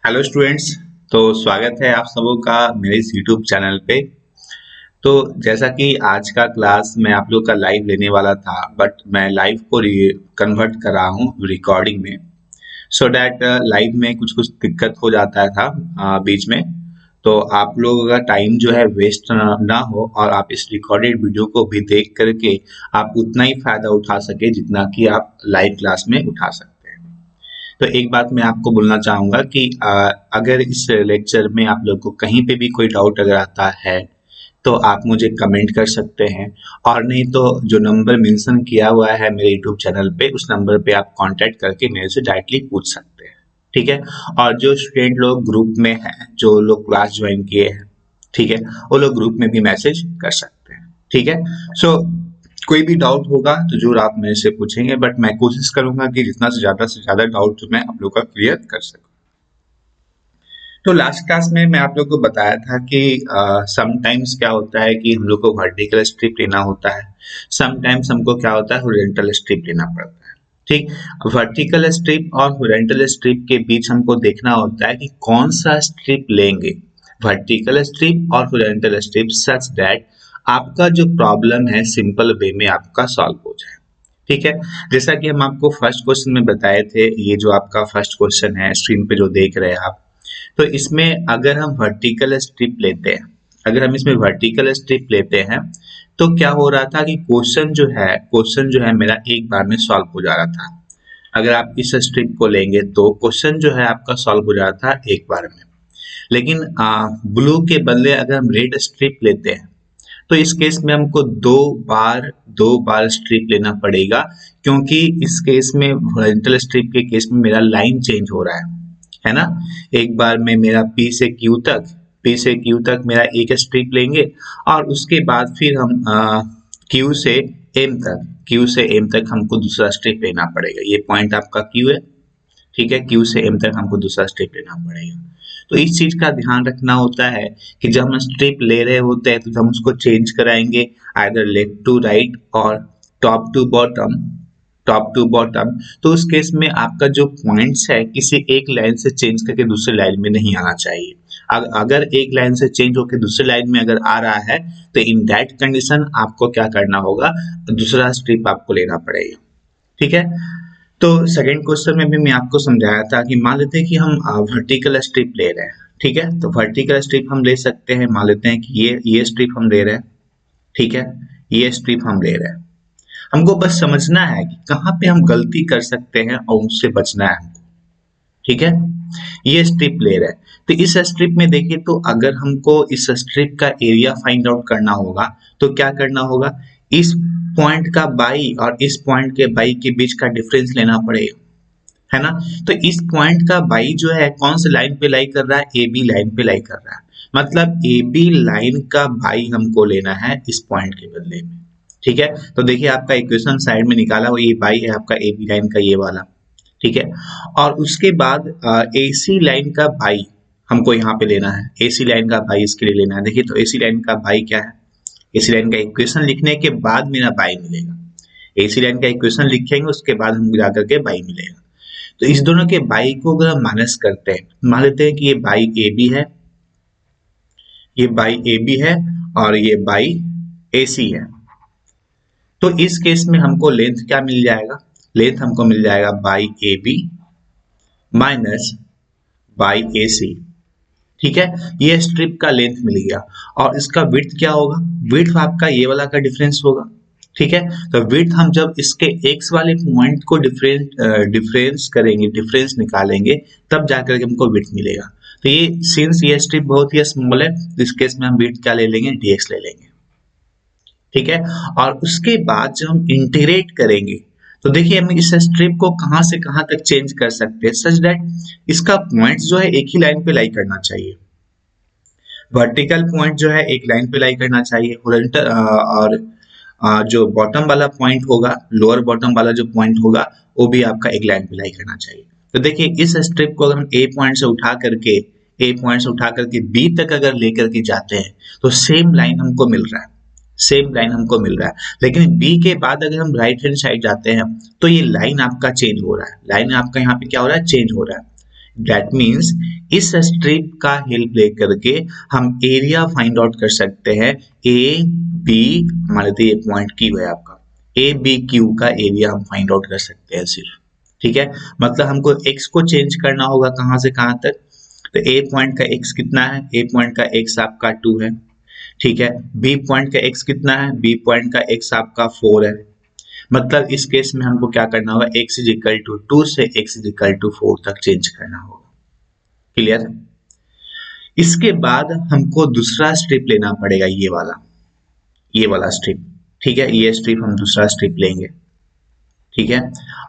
Hello students. तो स्वागत है आप सबों का मेरे इस यूट्यूब चैनल पे। तो जैसा कि आज का क्लास मैं आप लोग का लाइव लेने वाला था, बट मैं लाइव को कन्वर्ट कर रहा हूँ रिकॉर्डिंग में, सो डैट लाइव में कुछ कुछ दिक्कत हो जाता था बीच में। तो आप लोगों का टाइम जो है वेस्ट ना हो और आप इस रिकॉर्डेड वीडियो को भी देख करके आप उतना ही फायदा उठा सके जितना कि आप लाइव क्लास में उठा सकते हैं। तो एक बात मैं आपको बोलना चाहूँगा कि अगर इस लेक्चर में आप लोग को कहीं पे भी कोई डाउट अगर आता है तो आप मुझे कमेंट कर सकते हैं, और नहीं तो जो नंबर मेंशन किया हुआ है मेरे यूट्यूब चैनल पे उस नंबर पे आप कांटेक्ट करके मेरे से डायरेक्टली पूछ सकते हैं। ठीक है। और जो स्टूडेंट लोग ग्रुप में हैं, जो लोग क्लास ज्वाइन किए हैं, ठीक है, वो लोग ग्रुप में भी मैसेज कर सकते हैं। ठीक है। सो कोई भी डाउट होगा तो जरूर आप मेरे से पूछेंगे, बट मैं कोशिश करूंगा कि जितना से ज्यादा डाउट मैं आप लोग का क्लियर कर सकूं। तो लास्ट क्लास में मैं आप लोग को बताया था कि समटाइम्स क्या होता है कि हम लोग को वर्टिकल स्ट्रिप लेना होता है, समटाइम्स हमको क्या होता है हॉरिजॉन्टल स्ट्रिप लेना पड़ता है। ठीक। वर्टिकल स्ट्रिप और हॉरिजॉन्टल स्ट्रिप के बीच हमको देखना होता है कि कौन सा स्ट्रिप लेंगे, वर्टिकल स्ट्रिप और हॉरिजॉन्टल स्ट्रिप, सच दैट आपका जो प्रॉब्लम है सिंपल वे में आपका सॉल्व हो जाए। ठीक है। जैसा कि हम आपको फर्स्ट क्वेश्चन में बताए थे, ये जो आपका फर्स्ट क्वेश्चन है स्क्रीन पे जो देख रहे हैं आप, तो इसमें अगर हम वर्टिकल स्ट्रिप लेते हैं, अगर हम इसमें वर्टिकल स्ट्रिप लेते हैं तो क्या हो रहा था कि क्वेश्चन जो है मेरा एक बार में सॉल्व हो जा रहा था। अगर आप इस स्ट्रिप को लेंगे तो क्वेश्चन जो है आपका सॉल्व हो जा रहा था एक बार में। लेकिन ब्लू के बदले अगर हम रेड स्ट्रिप लेते हैं तो इस केस में हमको दो बार स्ट्रिप लेना पड़ेगा, क्योंकि इस केस में हॉरिजॉन्टल स्ट्रिप के केस में मेरा लाइन चेंज हो रहा है ना। एक बार में मेरा P से Q तक मेरा एक स्ट्रिप लेंगे, और उसके बाद फिर हम Q से M तक हमको दूसरा स्ट्रिप लेना पड़ेगा। ये पॉइंट आपका Q है, ठीक है। Q से M तक हमको दूसरा स्ट्रिप लेना पड़ेगा। तो इस चीज का ध्यान रखना होता है कि जब हम स्ट्रिप ले रहे होते हैं तो हम उसको चेंज कराएंगे, आइदर लेफ्ट टू राइट और टॉप टू बॉटम। तो उस केस में आपका जो पॉइंट्स है किसी एक लाइन से चेंज करके दूसरे लाइन में नहीं आना चाहिए। अगर एक लाइन से चेंज होकर दूसरे लाइन में अगर आ रहा है तो इन दैट कंडीशन आपको क्या करना होगा, दूसरा स्ट्रिप आपको लेना पड़ेगा। ठीक है। तो सेकंड क्वेश्चन में भी मैं आपको समझाया था कि मान लेते हैं कि हम वर्टिकल स्ट्रिप ले रहे हैं। ठीक है। तो वर्टिकल स्ट्रिप हम ले सकते हैं, मान लेते हैं कि ये स्ट्रिप हम ले रहे हैं। ठीक है। ये स्ट्रिप हम ले रहे हैं। हमको बस समझना है कि कहाँ पे हम गलती कर सकते हैं और उससे बचना है हमको। ठीक है। ये स्ट्रिप ले रहे हैं, तो इस स्ट्रिप में देखिए, तो अगर हमको इस स्ट्रिप का एरिया फाइंड आउट करना होगा तो क्या करना होगा, इस पॉइंट का बाई और इस पॉइंट के बाई के बीच का डिफरेंस लेना पड़ेगा, है ना। तो इस पॉइंट का बाई जो है कौन सी लाइन पे लाई कर रहा है, ए बी लाइन पे लाई कर रहा है, मतलब ए बी लाइन का बाई हमको लेना है इस पॉइंट के बदले में। ठीक है। तो देखिए आपका इक्वेशन साइड में निकाला हुआ ये बाई है आपका ए बी लाइन का ये वाला। ठीक है। और उसके बाद AC लाइन का बाई हमको यहाँ पे लेना है, AC लाइन का बाई इसके लिए लेना है। देखिए तो AC लाइन का बाई क्या है, AC लाइन का इक्वेशन लिखने के बाद मेरा बाई मिलेगा। AC लाइन का इक्वेशन लिखेंगे उसके बाद हम जाकर के बाई मिलेगा। तो इस दोनों के बाई को अगर हम माइनस करते हैं, मान लेते हैं कि ये बाई AB है, ये बाई AB है और ये बाई AC है। तो इस केस में हमको लेंथ क्या मिल जाएगा, लेंथ हमको मिल जाएगा by AB minus by AC। ठीक है। ये स्ट्रिप का लेंथ मिल गया, और इसका विड्थ क्या होगा, विड्थ आपका ये वाला का डिफरेंस होगा। ठीक है। तो विड्थ हम जब इसके एक्स वाले पॉइंट को डिफरेंस निकालेंगे तब जाकर के हमको विड्थ मिलेगा। तो ये सिंस ये स्ट्रिप बहुत ही स्मॉल है, इस केस में हम विड्थ क्या ले लेंगे, dx ले लेंगे। ठीक है। और उसके बाद जब हम इंटीग्रेट करेंगे तो देखिए हम इस स्ट्रिप को कहां से कहां तक चेंज कर सकते हैं, सच दैट इसका पॉइंट जो है एक ही लाइन पे लाई करना चाहिए। वर्टिकल पॉइंट जो है एक लाइन पे लाई करना चाहिए, हॉरिजॉन्टल और जो बॉटम वाला पॉइंट होगा, लोअर बॉटम वाला जो पॉइंट होगा वो भी आपका एक लाइन पे लाई करना चाहिए। तो देखिए इस स्ट्रिप को अगर हम ए पॉइंट से उठा करके बी तक अगर लेकर के जाते हैं तो सेम लाइन हमको मिल रहा है, लेकिन बी के बाद अगर हम राइट हैंड साइड जाते हैं तो ये लाइन आपका चेंज हो रहा है, लाइन आपका यहाँ पे क्या हो रहा है, चेंज हो रहा है। दैट मीन्स इस स्ट्रिप का हेल्प लेकर के हम एरिया फाइंड आउट कर सकते हैं। ए बी, मान लेते ये पॉइंट क्यू है आपका, ए बी क्यू का एरिया हम फाइंड आउट कर सकते हैं सिर्फ। ठीक है, मतलब हमको एक्स को चेंज करना होगा कहाँ से कहाँ तक। तो ए पॉइंट का एक्स कितना है, ए पॉइंट का एक्स आपका 2 है। ठीक है, बी पॉइंट का एक्स कितना है, बी पॉइंट का एक्स आपका 4 है। मतलब इस केस में हमको क्या करना होगा, x इज इक्वल टू 2 से x इज इक्वल टू 4 तक चेंज करना होगा। क्लियर है? इसके बाद हमको दूसरा स्ट्रिप लेना पड़ेगा, ये वाला स्ट्रिप। ठीक है, ये स्ट्रिप हम दूसरा स्ट्रिप लेंगे। ठीक है,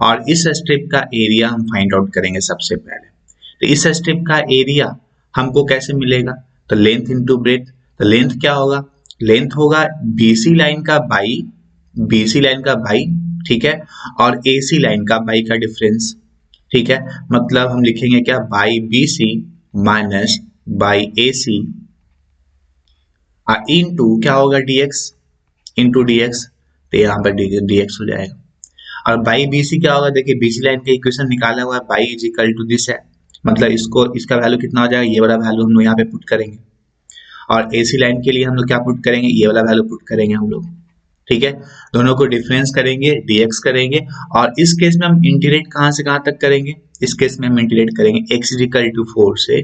और इस स्ट्रिप का एरिया हम फाइंड आउट करेंगे सबसे पहले। तो इस स्ट्रिप का एरिया हमको कैसे मिलेगा, तो लेंथ इंटू ब्रेथ। तो लेंथ क्या होगा, लेंथ होगा बीसी लाइन का बाई, बीसी लाइन का बाई, ठीक है, और एसी लाइन का बाई का डिफरेंस। ठीक है, मतलब हम लिखेंगे क्या, by BC minus by AC into क्या होगा, डीएक्स, इनटू डीएक्स। तो यहाँ पर डीएक्स हो जाएगा। और बाई बीसी क्या होगा, देखिए बीसी लाइन का इक्वेशन निकाला हुआ है, by is equal to this है, मतलब इसको, इसका वैल्यू कितना हो जाएगा, ये वाला वैल्यू हम लोग यहाँ पे पुट करेंगे। और एसी लाइन के लिए हम लोग क्या पुट करेंगे, ये वाला वैल्यू पुट करेंगे हम लोग। ठीक है, दोनों को डिफरेंस करेंगे, डीएक्स करेंगे। और इस केस में हम इंटीग्रेट कहाँ से कहाँ तक करेंगे, इस केस में हम इंटीग्रेट करेंगे x इज इक्वल टू 4 से,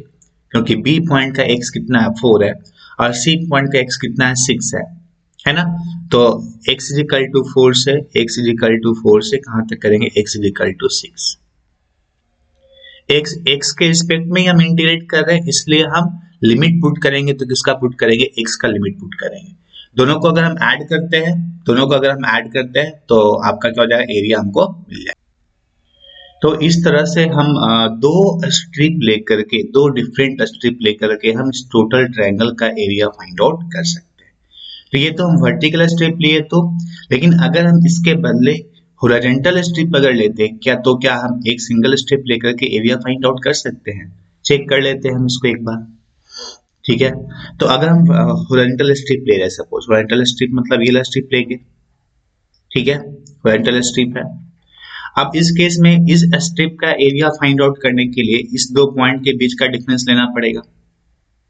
क्योंकि b पॉइंट का x कितना है, 4 है, और c पॉइंट का x कितना है, 6 है ना। तो x इज इक्वल टू 4 से, x इज इक्वल टू 4 से कहाँ तक करेंगे, x is equal to 6। x के रिस्पेक्ट में ही हम इंटीग्रेट कर रहे हैं, इसलिए हम लिमिट पुट करेंगे। तो किसका पुट करेंगे, x का लिमिट पुट करेंगे। दोनों को अगर हम ऐड करते हैं, दोनों को अगर हम ऐड करते हैं तो आपका क्या हो जाएगा, एरिया हमको मिल जाएगा। तो इस तरह से हम दो स्ट्रिप लेकर के, दो डिफरेंट स्ट्रिप लेकर के हम इस टोटल ट्रायंगल का एरिया फाइंड आउट कर सकते हैं। तो ये तो हम वर्टिकल स्ट्रिप लिए तो, लेकिन अगर हम इसके बदले हॉरिजॉन्टल स्ट्रिप अगर लेते क्या, तो क्या हम एक सिंगल स्ट्रिप लेकर के एरिया फाइंड आउट कर सकते हैं। चेक कर लेते हैं हम इसको एक बार। ठीक है, तो अगर हम हॉरिजॉन्टल स्ट्रिप ले रहे हैं, सपोज हॉरिजॉन्टल स्ट्रिप मतलब ये वाला स्ट्रिप लेंगे। ठीक है, हॉरिजॉन्टल स्ट्रिप है। अब इस केस में इस स्ट्रिप का एरिया फाइंड आउट करने के लिए इस दो पॉइंट के बीच का डिफरेंस लेना पड़ेगा।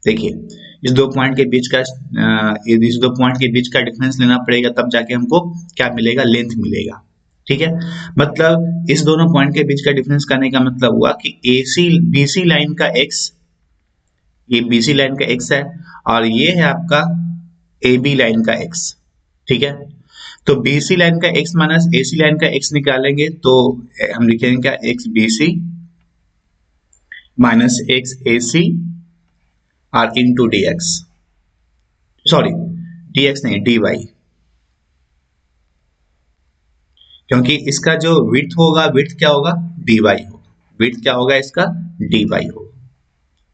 देखिए, इस दो पॉइंट के बीच का डिफरेंस लेना पड़ेगा, तब जाके हमको क्या मिलेगा, लेंथ मिलेगा। ठीक है, मतलब इस दोनों पॉइंट के बीच का डिफरेंस करने का मतलब हुआ कि बीसी लाइन का x, ये बीसी लाइन का x है, और ये है आपका AB लाइन का x। ठीक है, तो BC लाइन का x माइनस AC लाइन का x निकालेंगे तो हम लिखेंगे क्या, x BC minus x AC और इंटू dx, सॉरी dx नहीं dy, क्योंकि इसका जो विड्थ होगा, विड्थ क्या होगा, dy होगा, विड्थ क्या होगा इसका, dy होगा।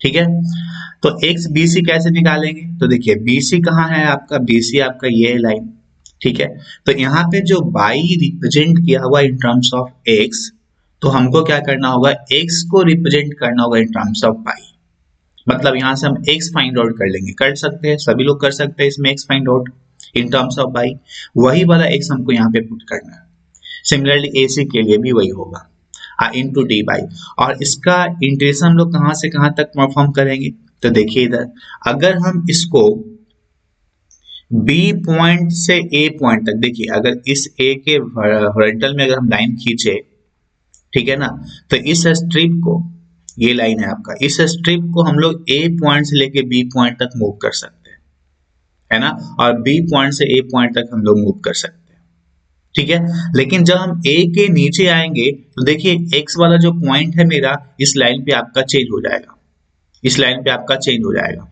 ठीक है, तो x BC कैसे निकालेंगे, तो देखिए BC कहाँ है आपका, BC आपका ये लाइन। ठीक है, तो यहाँ पे जो बाई रिप्रेजेंट किया हुआ इन टर्म्स ऑफ x, तो हमको क्या करना होगा, x को रिप्रेजेंट करना होगा इन टर्म्स ऑफ बाई। मतलब यहाँ से हम x फाइंड आउट कर लेंगे, कर सकते हैं, सभी लोग कर सकते हैं इसमें x find out in terms of by. वही वाला x हमको यहाँ पे पुट करना है। सिमिलरली AC के लिए भी वही होगा, इंटू डी बाई। और इसका इंटीग्रेशन हम लोग कहाँ से कहाँ तक परफॉर्म करेंगे, तो देखिए इधर, अगर हम इसको B पॉइंट से A पॉइंट तक, देखिए अगर इस A के हॉरिजॉन्टल में अगर हम लाइन खींचे, ठीक है ना, तो इस स्ट्रिप को, ये लाइन है आपका, इस स्ट्रिप को हम लोग A पॉइंट से लेके B पॉइंट तक मूव कर सकते हैं, है ना, और B पॉइंट से A पॉइंट तक हम लोग मूव कर सकते हैं। ठीक है, लेकिन जब हम A के नीचे आएंगे तो देखिए X वाला जो पॉइंट है मेरा, इस लाइन पे आपका चेंज हो जाएगा, इस लाइन पे आपका चेंज हो जाएगा,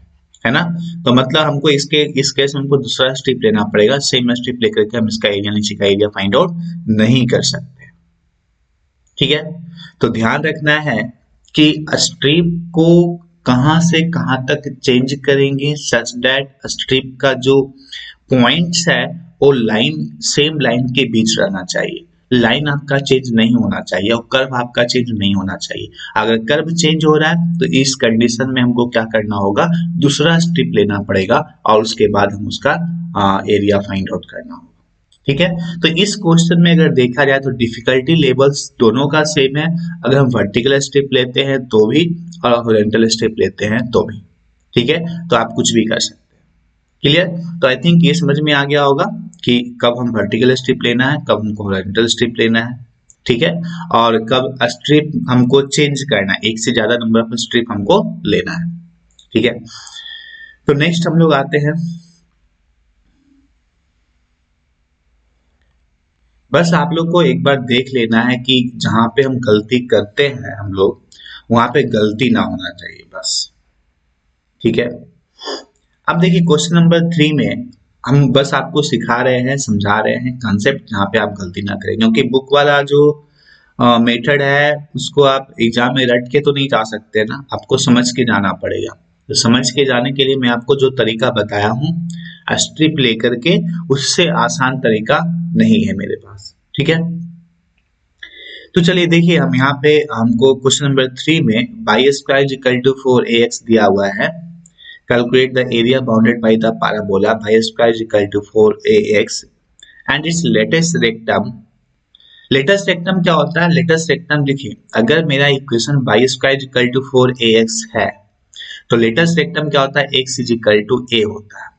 है ना। तो मतलब हमको इस केस में हमको दूसरा स्ट्रिप लेना पड़ेगा, सेम स्ट्रिप लेकर के हम इसका एरिया, नीचे का एरिया फाइंड आउट नहीं कर सकते। ठीक है, तो ध्यान रखना है कि स्ट्रिप को कहां से कहां तक चेंज करेंगे, सच दैट स्ट्रिप का जो पॉइंट्स है वो लाइन, सेम लाइन के बीच रहना चाहिए, लाइन आपका चेंज नहीं होना चाहिए और कर्व आपका चेंज नहीं होना चाहिए। अगर कर्व चेंज हो रहा है तो इस कंडीशन में हमको क्या करना होगा, दूसरा स्ट्रिप लेना पड़ेगा और उसके बाद हम उसका एरिया फाइंड आउट करना होगा। ठीक है। तो इस क्वेश्चन में अगर देखा जाए तो डिफिकल्टी लेवल्स दोनों का सेम है, अगर हम वर्टिकल स्टेप लेते हैं तो भी और हॉरिजॉन्टल स्टेप लेते हैं तो भी। ठीक है, तो आप कुछ भी कर सकते हैं। क्लियर? तो आई थिंक ये समझ में आ गया होगा कि कब हम वर्टिकल स्ट्रिप लेना है, कब हमको हॉरिजॉन्टल स्ट्रिप लेना है। ठीक है, और कब स्ट्रिप हमको चेंज करना है, एक से ज्यादा नंबर ऑफ स्ट्रिप हमको लेना है। ठीक है, तो नेक्स्ट हम लोग आते हैं, बस आप लोग को एक बार देख लेना है कि जहां पे हम गलती करते हैं हम लोग, वहां पे गलती ना होना चाहिए बस। ठीक है, अब देखिए क्वेश्चन नंबर 3 में हम बस आपको सिखा रहे हैं, समझा रहे हैं कंसेप्ट, जहाँ पे आप गलती ना करें, क्योंकि बुक वाला जो मेथड है उसको आप एग्जाम में रट के तो नहीं जा सकते ना, आपको समझ के जाना पड़ेगा। तो समझ के जाने के लिए मैं आपको जो तरीका बताया हूँ स्ट्रिप लेकर के, उससे आसान तरीका नहीं है मेरे पास। ठीक है, तो चलिए देखिए, हम यहाँ पे हमको क्वेश्चन नंबर 3 में by square equal to 4ax दिया हुआ है। Calculate the area bounded by the parabola y square equal to 4ax and its latus rectum. Latus rectum क्या होता है? लेटेस्ट रेक्टम देखिए, अगर मेरा equation y square equal to 4ax है, तो लेटेस्ट रेक्टम क्या होता है? x is equal to a होता है।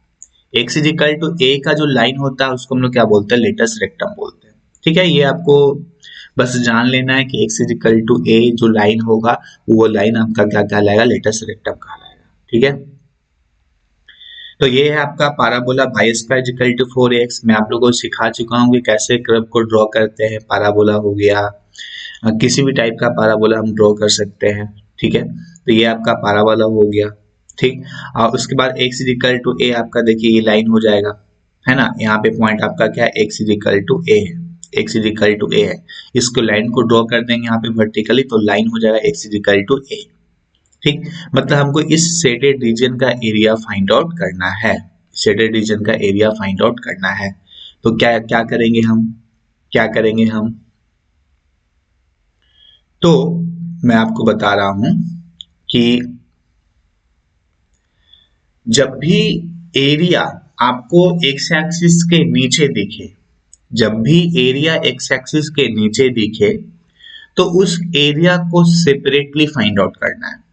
x is equal to a का जो लाइन होता है उसको हम लोग क्या बोलते हैं? लेटेस्ट रेक्टम बोलते हैं। ठीक है, ये आपको बस जान लेना है कि x is equal to a जो लाइन होगा वो लाइन आपका क्या कहलाएगा? लेटेस्ट रेक्टम कहलाएगा। ठीक है, तो ये है आपका parabola y square equal to 4x। मैं आप लोगों को सिखा चुका हूँ कि कैसे कर्व को ड्रॉ करते हैं। पाराबोला हो गया, किसी भी टाइप का पाराबोला हम ड्रॉ कर सकते हैं। ठीक है, तो ये आपका पाराबोला हो गया। ठीक, और उसके बाद x is equal to a आपका देखिए ये लाइन हो जाएगा, है ना। यहाँ पे पॉइंट आपका क्या है? x is equal to a है, x is equal to a है। इसको लाइन को ड्रॉ कर देंगे यहाँ पे वर्टिकली, तो लाइन हो जाएगा x is equal to a। ठीक, मतलब हमको इस शेडेड रीजन का एरिया फाइंड आउट करना है, शेडेड रीजन का एरिया फाइंड आउट करना है। तो क्या क्या करेंगे हम, क्या करेंगे हम? तो मैं आपको बता रहा हूं कि जब भी एरिया आपको एक्स एक्सिस के नीचे दिखे, जब भी एरिया एक्स एक्सिस के नीचे दिखे, तो उस एरिया को सेपरेटली फाइंड आउट करना है।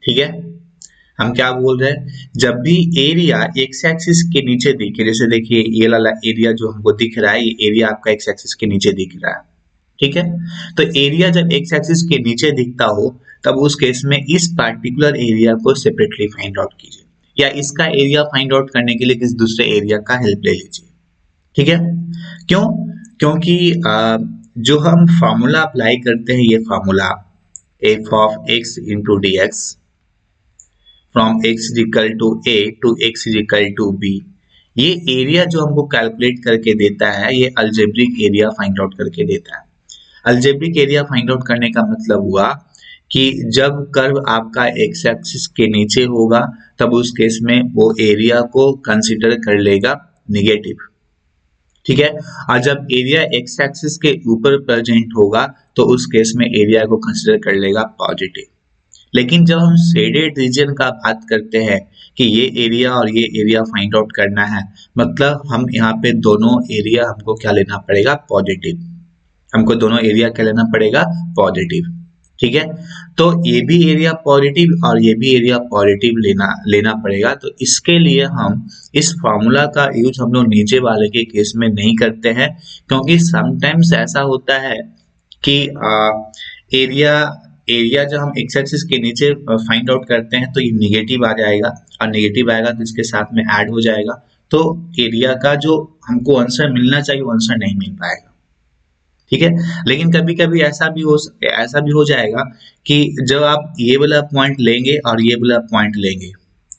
ठीक है, हम क्या बोल रहे हैं? जब भी एरिया एक्स एक्सिस के नीचे दिखे, जैसे देखिए ये वाला एरिया जो हमको दिख रहा है, ये एरिया आपका एक्स एक्सिस के नीचे दिख रहा है। ठीक है, तो एरिया जब एक्स एक्सिस के नीचे दिखता हो, तब उस केस में इस पार्टिकुलर एरिया को सेपरेटली फाइंड आउट कीजिए, या इसका एरिया फाइंड आउट करने के लिए किसी दूसरे एरिया का हेल्प ले लीजिए। ठीक है, क्यों? क्योंकि जो हम फॉर्मूला अप्लाई करते हैं, ये formula f of x into d x from x is equal to a टू x is equal to b, ये एरिया जो हमको कैलकुलेट करके देता है, ये अलजेब्रिक एरिया फाइंड आउट करके देता है। अलजेब्रिक एरिया फाइंड आउट करने का मतलब हुआ कि जब कर्व आपका एक्स एक्सिस के नीचे होगा, तब उस केस में वो एरिया को कंसिडर कर लेगा निगेटिव। ठीक है, और जब एरिया एक्स एक्सिस के ऊपर प्रेजेंट होगा, तो उस केस में एरिया को कंसिडर कर लेगा पॉजिटिव। लेकिन जब हम शेडेड रीजन का बात करते हैं कि ये एरिया और ये एरिया फाइंड आउट करना है, मतलब हम यहाँ पे दोनों एरिया हमको क्या लेना पड़ेगा? पॉजिटिव। हमको दोनों एरिया क्या लेना पड़ेगा? पॉजिटिव। ठीक है, तो ये भी एरिया पॉजिटिव और ये भी एरिया पॉजिटिव लेना पड़ेगा। तो इसके लिए हम इस फॉर्मूला का यूज हम लोग नीचे वाले के केस में नहीं करते हैं, क्योंकि समटाइम्स ऐसा होता है कि एरिया एरिया जब हम एक्स एक्सिस के नीचे फाइंड आउट करते हैं, तो ये निगेटिव आ जाएगा, और निगेटिव आएगा तो इसके साथ में ऐड हो जाएगा, तो एरिया का जो हमको आंसर मिलना चाहिए वो आंसर नहीं मिल पाएगा। ठीक है, लेकिन कभी कभी ऐसा भी हो जाएगा कि जब आप ये वाला पॉइंट लेंगे और ये वाला पॉइंट लेंगे,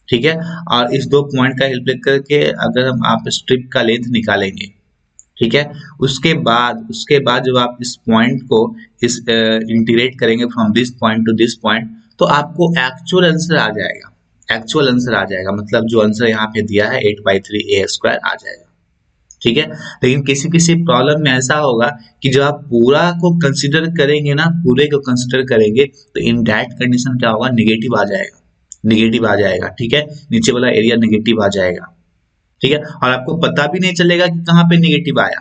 ठीक है, और इस दो पॉइंट का हेल्प करके अगर हम आप स्ट्रिप का लेंथ निकालेंगे, ठीक है, उसके बाद जब आप इस पॉइंट को इस इंटीग्रेट करेंगे from this point two this point, तो आपको एक्चुअल आंसर आ जाएगा। एक्चुअल आंसर आ जाएगा, मतलब जो आंसर यहाँ पे दिया है 8/3 a² आ जाएगा। ठीक है, लेकिन किसी किसी प्रॉब्लम में ऐसा होगा कि जब आप पूरा को कंसिडर करेंगे ना, पूरे को कंसिडर करेंगे, तो इन दैट कंडीशन क्या होगा? निगेटिव आ जाएगा, निगेटिव आ जाएगा। ठीक है, नीचे वाला एरिया निगेटिव आ जाएगा। ठीक है, और आपको पता भी नहीं चलेगा कि कहाँ पे निगेटिव आया।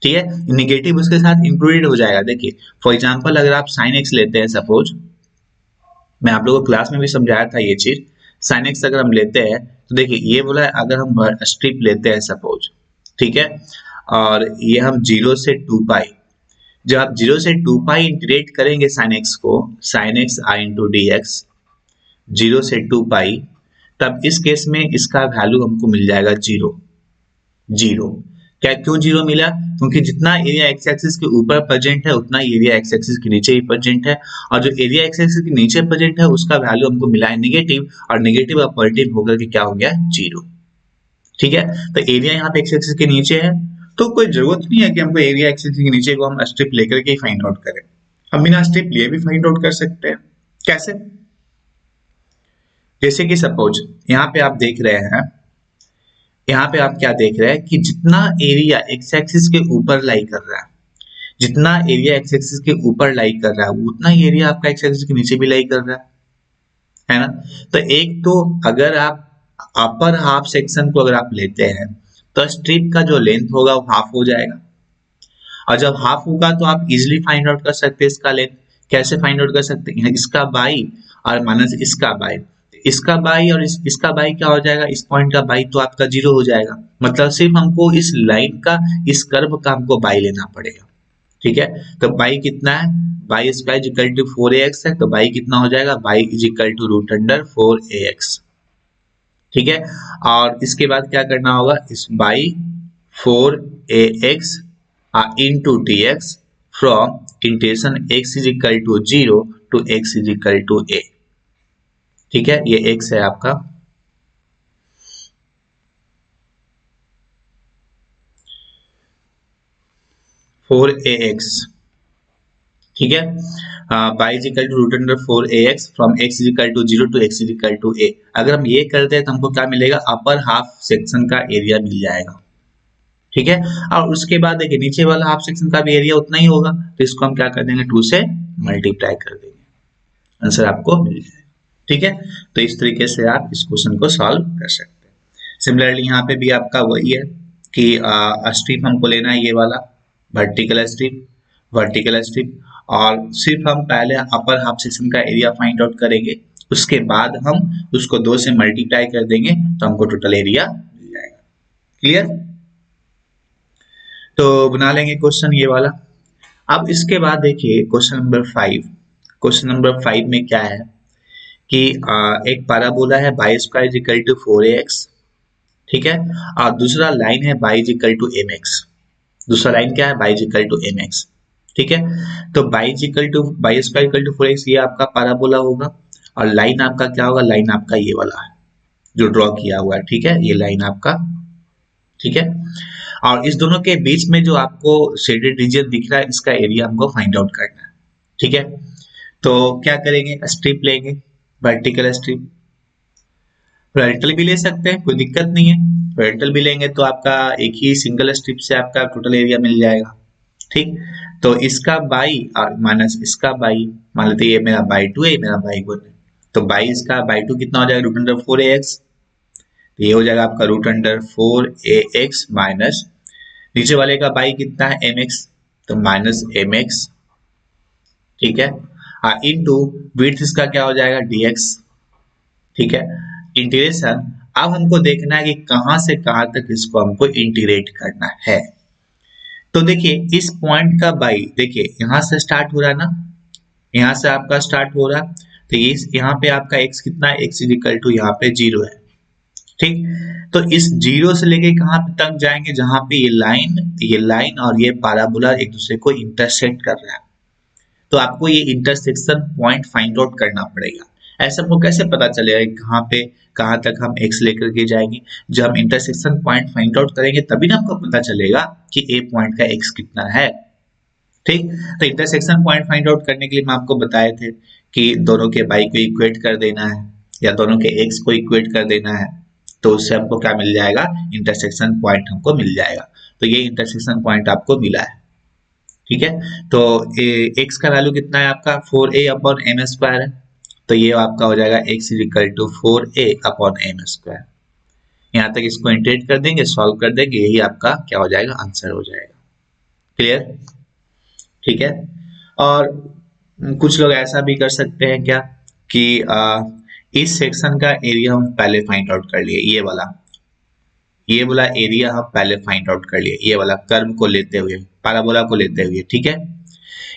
ठीक है, निगेटिव उसके साथ इंक्लूडेड हो जाएगा। देखिए फॉर एग्जांपल अगर आप साइन एक्स लेते हैं, सपोज मैं आप लोगों को क्लास में भी समझाया था ये चीज, साइन एक्स अगर हम लेते हैं तो देखिए ये बोला है अगर हम स्ट्रिप लेते हैं सपोज, ठीक है, और ये हम 0 से 2 पाई, जब आप 0 से 2 पाई इंटीग्रेट करेंगे साइन एक्स को, साइन एक्स आई इंटू डी एक्स 0 से 2 पाई, तब इस केस में इसका वैल्यू हमको मिल जाएगा 0। जीरो क्या, क्यों जीरो मिला? क्योंकि जितना एरिया एक्स एक्सिस के ऊपर प्रेजेंट है उतना एरिया एक्स एक्सिस के नीचे ही प्रेजेंट है, और जो एरिया एक्स एक्सिस के नीचे प्रेजेंट है उसका वैल्यू हमको मिला है नेगेटिव, और नेगेटिव और पॉजिटिव होकर के क्या हो गया, जीरो। ठीक है, तो एरिया यहाँ पे एक्स एक्सिस के नीचे है, तो कोई जरूरत नहीं है कि हमको एरिया एक्स एक्सिस के नीचे को हम स्ट्रिप लेकर के फाइंड आउट करें, हम बिना स्ट्रिप लिए भी फाइंड आउट कर सकते हैं। कैसे? जैसे कि सपोज यहाँ पे आप देख रहे हैं, यहाँ पे आप क्या देख रहे हैं कि जितना एरिया एक्स एक्सिस के ऊपर लाई कर रहा है, जितना एरिया एक्स एक्सिस के ऊपर लाई कर रहा है उतना ही एरिया आपका एक्स एक्सिस के नीचे भी लाई कर रहा है ना। तो एक तो अगर आप अपर हाफ सेक्शन को अगर आप लेते हैं तो स्ट्रिप का जो लेंथ होगा वो हाफ हो जाएगा, और जब हाफ होगा तो आप इजिली फाइंड आउट कर सकते हैं इसका लेंथ। कैसे फाइंड आउट कर सकते हैं? इसका बाई और माइनस इसका बाई, इसका बाई और इसका बाई क्या हो जाएगा, इस पॉइंट का बाई तो आपका जीरो हो जाएगा, मतलब सिर्फ हमको इस लाइन का, इस कर्व का हमको बाई लेना पड़ेगा। ठीक है, तो बाई कितना है, by square equal to 4ax है, तो बाई कितना हो जाएगा, y is equal to root under 4ax। ठीक है, और इसके बाद क्या करना होगा, इस by 4ax into dx from integration x is equal to 0 to x is equal to a। ठीक है, ये x है आपका, फोर ए एक्स। ठीक है, by is equal to root under 4ax from x is equal to 0 टू x is equal to a। अगर हम ये करते हैं तो हमको क्या मिलेगा, अपर हाफ सेक्शन का एरिया मिल जाएगा। ठीक है, और उसके बाद देखिए नीचे वाला हाफ सेक्शन का भी एरिया उतना ही होगा, तो इसको हम क्या कर देंगे, 2 से मल्टीप्लाई कर देंगे, आंसर आपको मिल जाएगा। ठीक है, तो इस तरीके से आप इस क्वेश्चन को सॉल्व कर सकते हैं। सिमिलरली यहाँ पे भी आपका वही है कि स्ट्रिप हमको लेना है ये वाला वर्टिकल स्ट्रिप, वर्टिकल स्ट्रिप, और सिर्फ हम पहले अपर हाफ सेक्शन का एरिया फाइंड आउट करेंगे, उसके बाद हम उसको 2 से मल्टीप्लाई कर देंगे तो हमको टोटल एरिया मिल जाएगा। क्लियर? तो बना लेंगे क्वेश्चन ये वाला। अब इसके बाद देखिए क्वेश्चन नंबर 5। क्वेश्चन नंबर 5 में क्या है कि एक पैराबोला है by square equal to 4ax, ठीक है, और दूसरा लाइन है बाई इक्वल टू mx। दूसरा लाइन क्या है, बाई इक्वल टू mx। ठीक है, तो by square equal to 4x ये आपका पैराबोला होगा, और लाइन आपका क्या होगा, लाइन आपका ये वाला है जो ड्रॉ किया हुआ है। ठीक है, ये लाइन आपका, ठीक है, और इस दोनों के बीच में जो आपको शेडेड रीजन दिख रहा है इसका एरिया हमको फाइंड आउट करना है। ठीक है, तो क्या करेंगे, स्ट्रिप लेंगे, वर्टिकल स्ट्रिप, हॉरिजॉन्टल भी ले सकते हैं, कोई दिक्कत नहीं है। हॉरिजॉन्टल भी लेंगे तो आपका एक ही सिंगल स्ट्रिप से आपका टोटल एरिया मिल जाएगा। ठीक, तो इसका बाई और माइनस इसका बाई, मान लेते ये मेरा बाई 2 है, मेरा बाई 1 है, तो बाई इसका बाई 2 कितना हो जाएगा, रूट अंडर 4ax, ये हो जाएगा आपका रूट अंडर 4ax माइनस नीचे वाले का बाई कितना है mx, तो माइनस mx। ठीक है, इनटू विड्थ इसका क्या हो जाएगा dx। ठीक है, इंटीग्रेशन अब हमको देखना है कि कहां से कहां तक इसको हमको इंटीग्रेट करना है। तो देखिए इस पॉइंट का बाई देखिए यहां से स्टार्ट हो रहा है ना, यहां से आपका स्टार्ट हो रहा, तो ये यहाँ पे आपका x कितना है, x इज इक्वल टू यहाँ पे 0 है। ठीक, तो इस 0 से लेके कहां तक जाएंगे, जहां पे ये लाइन और ये पैराबोला एक दूसरे को इंटरसेक्ट कर रहा है, तो आपको ये इंटरसेक्शन पॉइंट फाइंड आउट करना पड़ेगा। ऐसा हमको कैसे पता चलेगा कहां पे कहां तक हम x लेकर के जाएंगे, जब हम इंटरसेक्शन पॉइंट फाइंड आउट करेंगे तभी ना आपको पता चलेगा कि a पॉइंट का x कितना है। ठीक, तो इंटरसेक्शन पॉइंट फाइंड आउट करने के लिए मैं आपको बताए थे कि दोनों के बाई को इक्वेट कर देना है या दोनों के x को इक्वेट कर देना है, तो उससे हमको क्या मिल जाएगा, इंटरसेक्शन पॉइंट हमको मिल जाएगा। तो ये इंटरसेक्शन पॉइंट आपको मिला है। ठीक है, तो x का वैल्यू कितना है आपका 4a अपॉन एम स्क्वायर है, तो ये आपका हो जाएगा x is equal to 4a upon m square. यहाँ तक इसको इंटीग्रेट कर देंगे, सॉल्व कर देंगे, यही आपका क्या हो जाएगा, आंसर हो जाएगा। क्लियर? ठीक है। और कुछ लोग ऐसा भी कर सकते हैं क्या कि इस सेक्शन का एरिया हम पहले फाइंड आउट कर लिए, ये वाला एरिया हम पहले फाइंड आउट कर लिए, ये वाला कर्व को लेते हुए, पैराबोला को लेते हुए। ठीक है,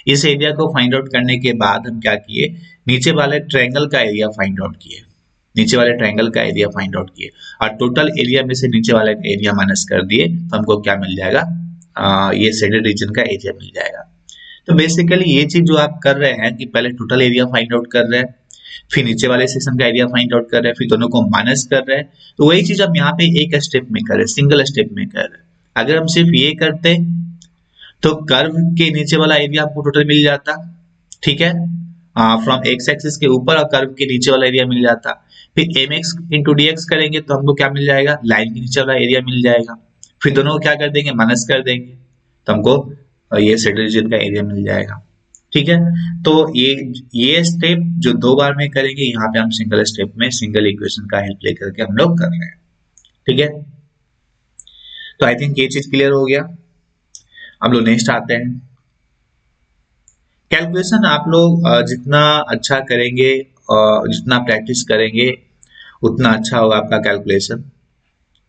इस एरिया को फाइंड आउट करने के बाद हम क्या किए, नीचे वाले ट्रायंगल का एरिया फाइंड आउट किए, नीचे वाले ट्रायंगल का एरिया फाइंड आउट किए, और टोटल एरिया में से नीचे वाले का एरिया माइनस कर दिए, तो हमको क्या मिल जाएगा, ये शेडेड रीजन का एरिया मिल जाएगा। तो बेसिकली ये चीज जो आप कर रहे हैं कि पहले टोटल एरिया फाइंड आउट कर रहे हैं, फिर नीचे वाले सेक्शन का एरिया फाइंड आउट कर रहे हैं, फिर दोनों को माइनस कर रहे हैं, तो वही चीज हम यहाँ पे एक स्टेप में कर रहे हैं, सिंगल स्टेप में कर रहे हैं। अगर हम सिर्फ ये करते तो कर्व के नीचे वाला एरिया आपको टोटल मिल जाता, ठीक है, फ्रॉम एक्स एक्सिस के ऊपर, और कर्व के नीचे वाला एरिया मिल जाता। फिर m x into d x करेंगे तो हमको क्या मिल जाएगा, लाइन के नीचे वाला एरिया मिल जाएगा। फिर दोनों को क्या कर देंगे, माइनस कर देंगे, तो हमको ये शेडेड रीजन का एरिया मिल जाएगा। ठीक है, तो ये स्टेप जो 2 बार में करेंगे, यहाँ पे हम सिंगल स्टेप में सिंगल इक्वेशन का हेल्प लेकर के हम लोग कर रहे हैं। ठीक है, तो आई थिंक ये चीज क्लियर हो गया। हम लोग नेक्स्ट आते हैं। कैलकुलेशन आप लोग जितना अच्छा करेंगे, जितना प्रैक्टिस करेंगे, उतना अच्छा होगा आपका कैलकुलेशन।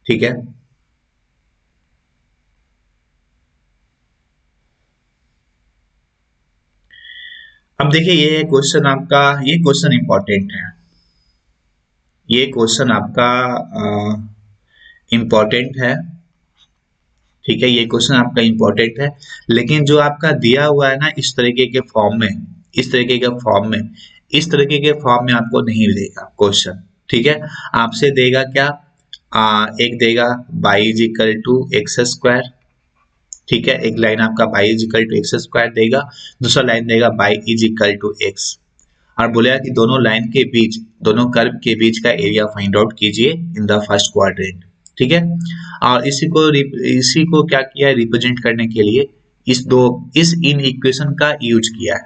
ठीक है, अब देखिए ये क्वेश्चन आपका, ये क्वेश्चन इंपॉर्टेंट है, ये क्वेश्चन आपका इंपॉर्टेंट है। ठीक है, ये क्वेश्चन आपका इंपॉर्टेंट है, लेकिन जो आपका दिया हुआ है ना इस तरीके के फॉर्म में, इस तरीके के फॉर्म में, इस तरीके के फॉर्म में आपको नहीं देगा क्वेश्चन। ठीक है, आपसे देगा क्या, एक देगा y is equal to x square, ठीक है, एक लाइन आपका y is equal to x square देगा, दूसरा लाइन देगा y is equal to x, और बोलेगा कि दोनों लाइन के बीच, दोनों कर्व के बीच का एरिया फाइंड आउट कीजिए इन द फर्स्ट क्वाड्रेंट। ठीक है, और इसी को क्या किया है, रिप्रेजेंट करने के लिए इस इन इक्वेशन का यूज किया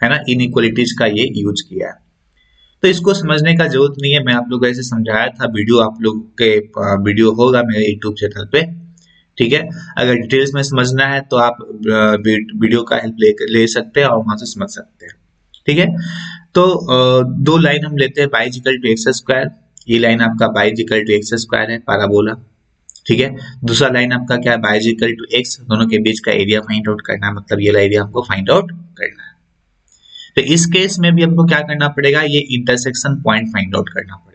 है ना, इन इक्वलिटीज का ये यूज किया है। तो इसको समझने का जरूरत नहीं है, मैं आप लोगों को ऐसे समझाया था, वीडियो आप लोग के वीडियो होगा मेरे यूट्यूब चैनल पे। ठीक है, अगर डिटेल्स में समझना है तो आप वीडियो का हेल्प ले सकते हैं और वहां से समझ सकते हैं। ठीक है, तो 2 लाइन हम लेते हैं, y equal to x square, ये लाइन आपका y equal to x square है, पैराबोला। ठीक है, दूसरा लाइन आपका क्या है, y इक्वल टू एक्स, दोनों के बीच का एरिया फाइंड आउट करना है, मतलब ये एरिया हमको फाइंड आउट करना है। तो इस केस में भी हमको क्या करना पड़ेगा, ये इंटरसेक्शन पॉइंट फाइंड आउट करना पड़ेगा।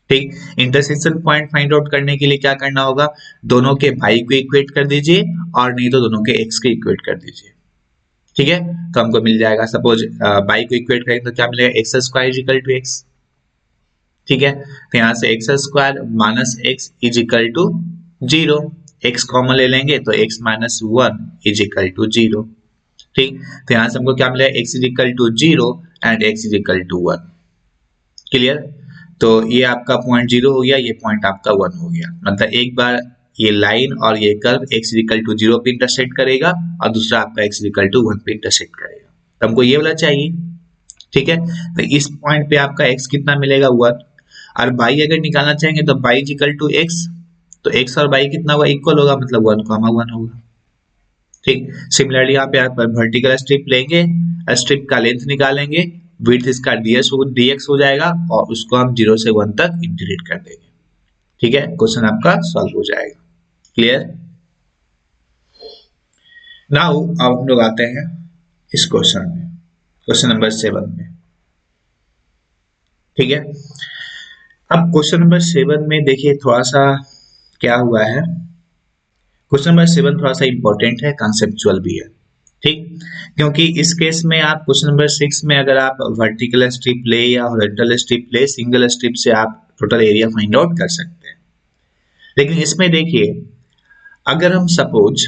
ठीक, इंटरसेक्शन पॉइंट फाइंड आउट करने के लिए क्या करना होगा, दोनों के y को इक्वेट कर दीजिए, और नहीं तो दोनों के x को इक्वेट कर दीजिए। ठीक है, तो हमको मिल जाएगा, सपोज y को इक्वेट करेंगे तो क्या मिलेगा, x square equal to x. ठीक है, तो यहाँ से x square minus x is equal to 0, x common ले लेंगे तो x minus 1 is equal to 0। ठीक, तो यहाँ से हमको क्या मिलेगा, x is equal to 0 and x is equal to 1। Clear, तो ये आपका पॉइंट 0 हो गया, ये पॉइंट आपका 1 हो गया, मतलब एक बार ये लाइन और ये कर्व x इक्वल टू 0 पे इंटरसेक्ट करेगा, और दूसरा आपका x इक्वल टू 1 पे इंटरसेक्ट करेगा, तो हमको ये वाला चाहिए। ठीक है, तो इस पॉइंट पे आपका x कितना मिलेगा, 1, और y अगर निकालना चाहेंगे तो y इक्वल टू x, तो x और y कितना होगा, इक्वल होगा, मतलब 1,1 होगा। ठीक, सिमिलरली यहाँ पे आप वर्टिकल स्ट्रिप लेंगे, स्ट्रिप का लेंथ निकालेंगे, विड्थ इसका dx हो जाएगा, और उसको हम 0 से 1 तक इंटीग्रेट कर देंगे। ठीक है, क्वेश्चन आपका सॉल्व हो जाएगा। क्लियर, नाउ अब हम लोग आते हैं इस क्वेश्चन में, क्वेश्चन नंबर 7 में। ठीक है, अब क्वेश्चन नंबर 7 में देखिए थोड़ा सा क्या हुआ है, क्वेश्चन नंबर 7 थोड़ा सा इंपॉर्टेंट है, कॉन्सेप्चुअल भी है। ठीक, क्योंकि इस केस में आप क्वेश्चन नंबर 6 में अगर आप वर्टिकल स्ट्रिप ले या हॉरिजॉन्टल स्ट्रिप ले, सिंगल स्ट्रिप से आप टोटल एरिया फाइंड आउट कर सकते हैं। लेकिन इसमें देखिए, अगर हम सपोज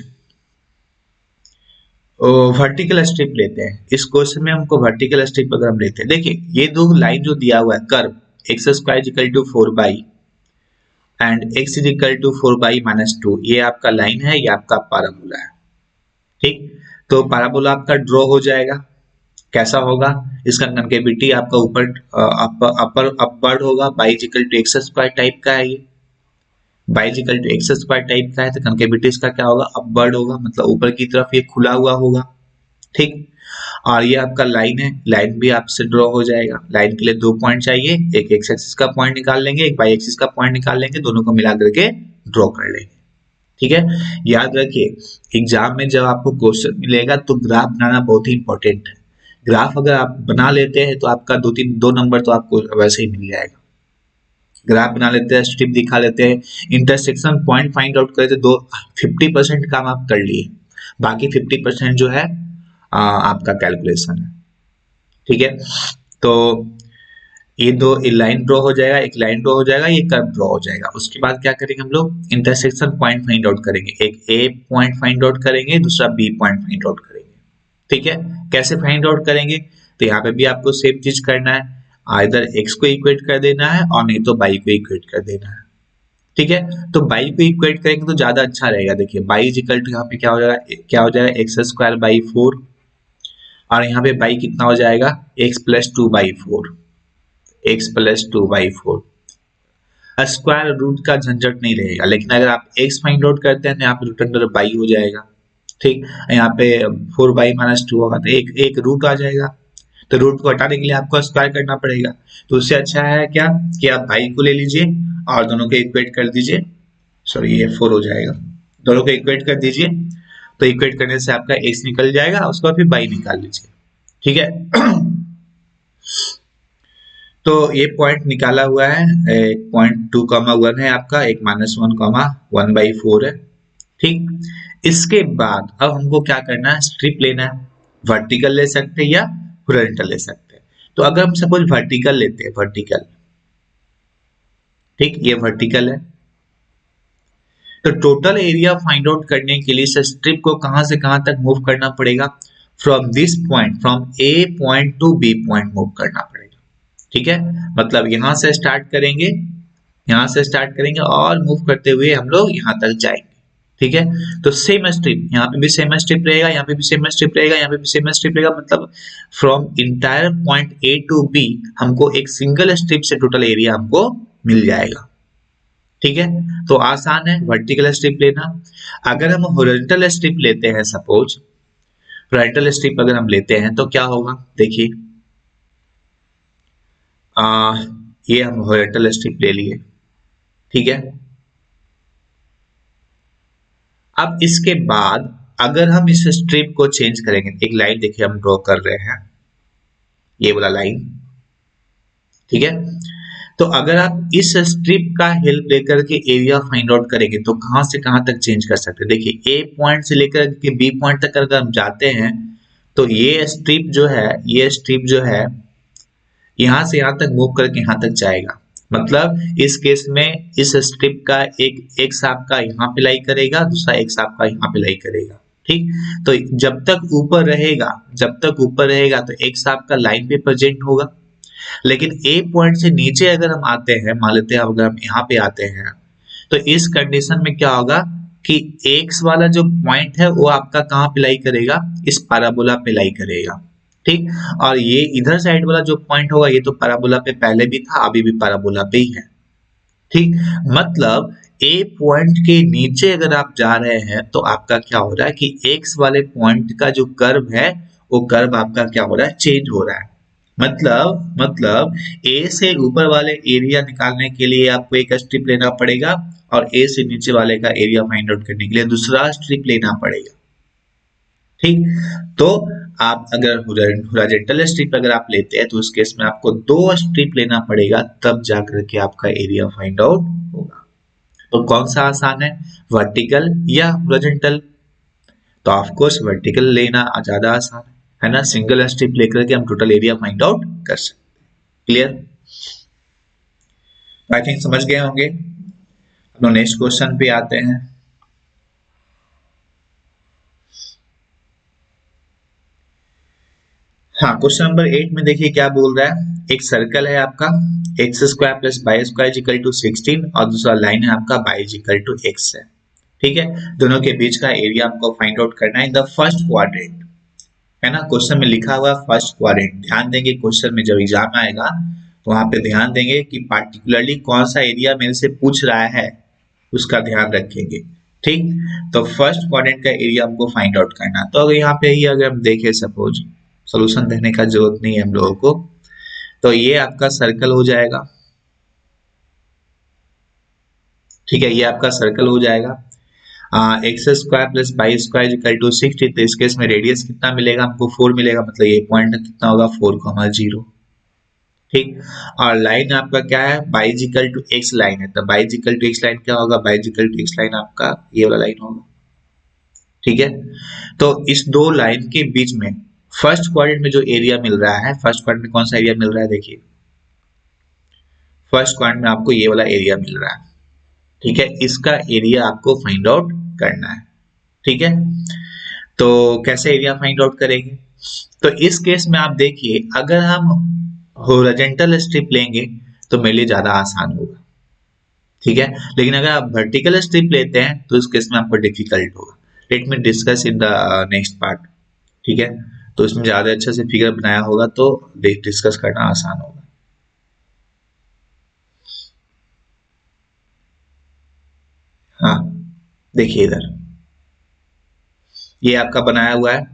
वर्टिकल स्ट्रिप लेते हैं, इस क्वेश्चन में हमको वर्टिकल स्ट्रिप अगर हम लेते हैं, देखिए ये 2 लाइन जो दिया हुआ है, curve x square equal to 4 and x is equal to 4 - 2, ये आपका लाइन है, ये आपका पैराबोला है। ठीक, तो पैराबोला आपका ड्रॉ हो जाएगा, कैसा होगा, इसका कनकेविटी आपका ऊपर अपवर्ड होगा, y equal to x square type का है ये। y equal to x square type का है तो कनकेविटी इसका क्या होगा, अपवर्ड होगा, मतलब ऊपर की तरफ ये खुला हुआ होगा। ठीक, और ये आपका लाइन है, लाइन भी आपसे ड्रॉ हो जाएगा। लाइन के लिए 2 पॉइंट चाहिए, एक एक्स एक्सिस का पॉइंट निकाल लेंगे, एक वाई एक्सिस का पॉइंट निकाल लेंगे, दोनों को मिला करके ड्रॉ कर लेंगे। ठीक है, याद रखिए एग्जाम में जब आपको क्वेश्चन मिलेगा तो ग्राफ बनाना बहुत ही इंपॉर्टेंट है। ग्राफ अगर आप बना लेते हैं तो आपका 2 नंबर तो आपको वैसे ही मिल जाएगा। ग्राफ बना लेते हैं, स्ट्रिप दिखा लेते हैं, इंटरसेक्शन पॉइंट फाइंड आउट करते, 50% काम आप कर लिए, बाकी 50% जो है आपका कैलकुलेशन है। ठीक है, तो ये दो लाइन ड्रॉ हो जाएगा, एक लाइन ड्रॉ हो जाएगा, ये कर्व ड्रॉ हो जाएगा। उसके बाद क्या करेंगे हम लोग, इंटरसेक्शन पॉइंट फाइंड आउट करेंगे, एक ए पॉइंट फाइंड आउट करेंगे, दूसरा बी पॉइंट फाइंड आउट करेंगे। ठीक है, कैसे फाइंड आउट करेंगे, तो यहाँ पे भी आपको सेम चीज करना है, आइदर एक्स को इक्वेट कर देना है और नहीं तो बाई को इक्वेट कर देना है। ठीक है, तो बाई को इक्वेट करेंगे तो ज्यादा अच्छा रहेगा। देखिए बाई इज इक्वल टू यहाँ पे क्या हो जाएगा एक्स स्क्वायर बाई 4, और यहाँ पे बाई कितना हो जाएगा x plus 2/4, x plus 2/4। Square root का झंझट नहीं रहेगा, लेकिन अगर आप एक्स फाइंड आउट करते हैं तो यहाँ पे रूट अंडर बाई हो जाएगा। ठीक, यहाँ पे 4/-2 होगा तो एक रूट आ जाएगा, तो रूट को हटाने के लिए आपको स्क्वायर करना पड़ेगा। तो उससे अच्छा है क्या कि आप बाई को ले लीजिए और दोनों को इक्वेट कर दीजिए, सॉरी ये 4 हो जाएगा, दोनों को इक्वेट कर दीजिए, तो इक्वेट करने से आपका एक्स निकल जाएगा, उसके बाद फिर बाई निकाल लीजिए। ठीक है तो ये पॉइंट निकाला हुआ है, एक पॉइंट 2,1 है आपका, एक -1,1/4 है। ठीक, इसके बाद अब हमको क्या करना है, स्ट्रिप लेना है, वर्टिकल ले सकते हैं या हॉरिजॉन्टल ले सकते हैं। तो अगर हम सपोज वर्टिकल लेते हैं, वर्टिकल, ठीक ये वर्टिकल है, तो टोटल एरिया फाइंड आउट करने के लिए स्ट्रिप को कहां से कहां तक मूव करना पड़ेगा, from this point, from a point to b point move करना पड़ेगा। ठीक है, मतलब यहां से स्टार्ट करेंगे, यहां से स्टार्ट करेंगे और मूव करते हुए हम लोग यहां तक जाएंगे। ठीक है, तो सेम स्ट्रिप, यहाँ पे भी सेम स्ट्रिप रहेगा, यहाँ पे भी सेम स्ट्रिप रहेगा, यहाँ पे भी सेम स्ट्रिप रहेगा, मतलब from entire point a to b हमको एक सिंगल स्ट्रिप से टोटल एरिया हमको मिल जाएगा। ठीक है, तो आसान है वर्टिकल स्ट्रिप लेना। अगर हम हॉरिजॉन्टल स्ट्रिप लेते हैं, सपोज हॉरिजॉन्टल स्ट्रिप अगर हम लेते हैं तो क्या होगा, देखिए ये हम हॉरिजॉन्टल स्ट्रिप ले लिए। ठीक है, अब इसके बाद अगर हम इस स्ट्रिप को चेंज करेंगे, एक लाइन देखिए हम ड्रॉ कर रहे हैं, ये वाला लाइन। ठीक है, तो अगर आप इस स्ट्रिप का हेल्प लेकर के एरिया फाइंड आउट करेंगे तो कहां से कहां तक चेंज कर सकते हैं। देखिए ए पॉइंट से लेकर के बी पॉइंट तक अगर हम जाते हैं तो ये स्ट्रिप जो है, ये स्ट्रिप जो है यहां से यहां तक मूव करके यहां तक जाएगा, मतलब इस केस में इस स्ट्रिप का एक एक्स आपका यहाँ पे लाई करेगा, दूसरा एक्स आपका यहाँ पे लाई करेगा। ठीक, तो जब तक ऊपर रहेगा, जब तक ऊपर रहेगा तो एक्स आपका लाइन पे प्रेजेंट होगा, लेकिन ए पॉइंट से नीचे अगर हम आते हैं, मान लेते हैं अगर हम यहाँ पे आते हैं, तो इस कंडीशन में क्या होगा कि एक्स वाला जो पॉइंट है वो आपका कहाँ पे लाई करेगा, इस पैराबोला पे लाई करेगा। ठीक, और ये इधर साइड वाला जो पॉइंट होगा ये तो पैराबोला पे पहले भी था, अभी भी पैराबोला पे ही है। ठीक, मतलब ए पॉइंट के नीचे अगर आप जा रहे हैं तो आपका क्या हो रहा है कि एक्स वाले पॉइंट का जो कर्व है वो कर्व आपका क्या हो रहा है, चेंज हो रहा है। मतलब ए से ऊपर वाले एरिया निकालने के लिए आपको एक स्ट्रिप लेना पड़ेगा और ए से नीचे वाले का एरिया फाइंड आउट करने के लिए दूसरा स्ट्रिप लेना पड़ेगा। ठीक, तो आप अगर हॉरिजॉन्टल स्ट्रिप अगर आप लेते हैं तो उस केस में आपको 2 स्ट्रिप लेना पड़ेगा, तब जाकर के आपका एरिया फाइंड आउट होगा। तो कौन सा आसान है, वर्टिकल या हॉरिजॉन्टल? तो ऑफ कोर्स वर्टिकल लेना ज्यादा आसान है ना, सिंगल स्ट्रिप लेकर के हम टोटल एरिया फाइंड आउट कर सकते हैं। क्लियर? आई थिंक समझ गए होंगे। अब नेक्स्ट क्वेश्चन पे आते हैं। हाँ, क्वेश्चन नंबर 8 में देखिए क्या बोल रहा है, एक सर्कल है आपका x square plus y square equal to 16 और दूसरा लाइन है आपका वाई इक्वल टू एक्स है। ठीक है, दोनों के बीच का एरिया हमको फाइंड आउट करना है इन द फर्स्ट क्वाड्रेंट, है ना, क्वेश्चन में लिखा हुआ फर्स्ट क्वाड्रेंट। ध्यान देंगे क्वेश्चन में जब एग्जाम आएगा तो वहां पे ध्यान देंगे कि पार्टिकुलरली कौन सा एरिया मेरे से पूछ रहा है, उसका ध्यान रखेंगे। ठीक, तो फर्स्ट क्वाड्रेंट का एरिया हमको फाइंड आउट करना है। तो अगर यहाँ पे ही अगर हम देखें, सपोज सोल्यूशन देने का जरूरत नहीं है हम लोगों को, तो ये आपका सर्कल हो जाएगा। ठीक है, ये आपका सर्कल हो जाएगा। X square plus y square equal to 60। तो इस केस में रेडियस कितना मिलेगा हमको? 4 मिलेगा, मतलब ये पॉइंट कितना होगा? 4,0। ठीक, और लाइन आपका क्या है? बाइजिकल टू एक्स लाइन है, तो बाइजिकल टू एक्स लाइन क्या होगा? बाइजिकल टू एक्स लाइन आपका ये वाला लाइन होगा। ठीक है, तो इस दो लाइन के बीच में फर्स्ट क्वाड्रेंट में जो एरिया मिल रहा है, फर्स्ट क्वाड्रेंट में कौन सा एरिया मिल रहा है? देखिए, फर्स्ट क्वाड्रेंट में आपको ये वाला एरिया मिल रहा है। ठीक है, इसका एरिया आपको फाइंड आउट करना है। ठीक है, तो कैसे एरिया फाइंड आउट करेंगे? तो इस केस में आप देखिए, अगर हम हॉरिजॉन्टल स्ट्रिप लेंगे तो मेरे लिए ज्यादा आसान होगा। ठीक है, लेकिन अगर आप वर्टिकल स्ट्रिप लेते हैं तो इस केस में आपको डिफिकल्ट होगा। Let me discuss in the next part. ठीक है, तो इसमें ज्यादा अच्छे से फिगर बनाया होगा तो डिस्कस करना आसान होगा। हाँ, देखिए इधर ये आपका बनाया हुआ है।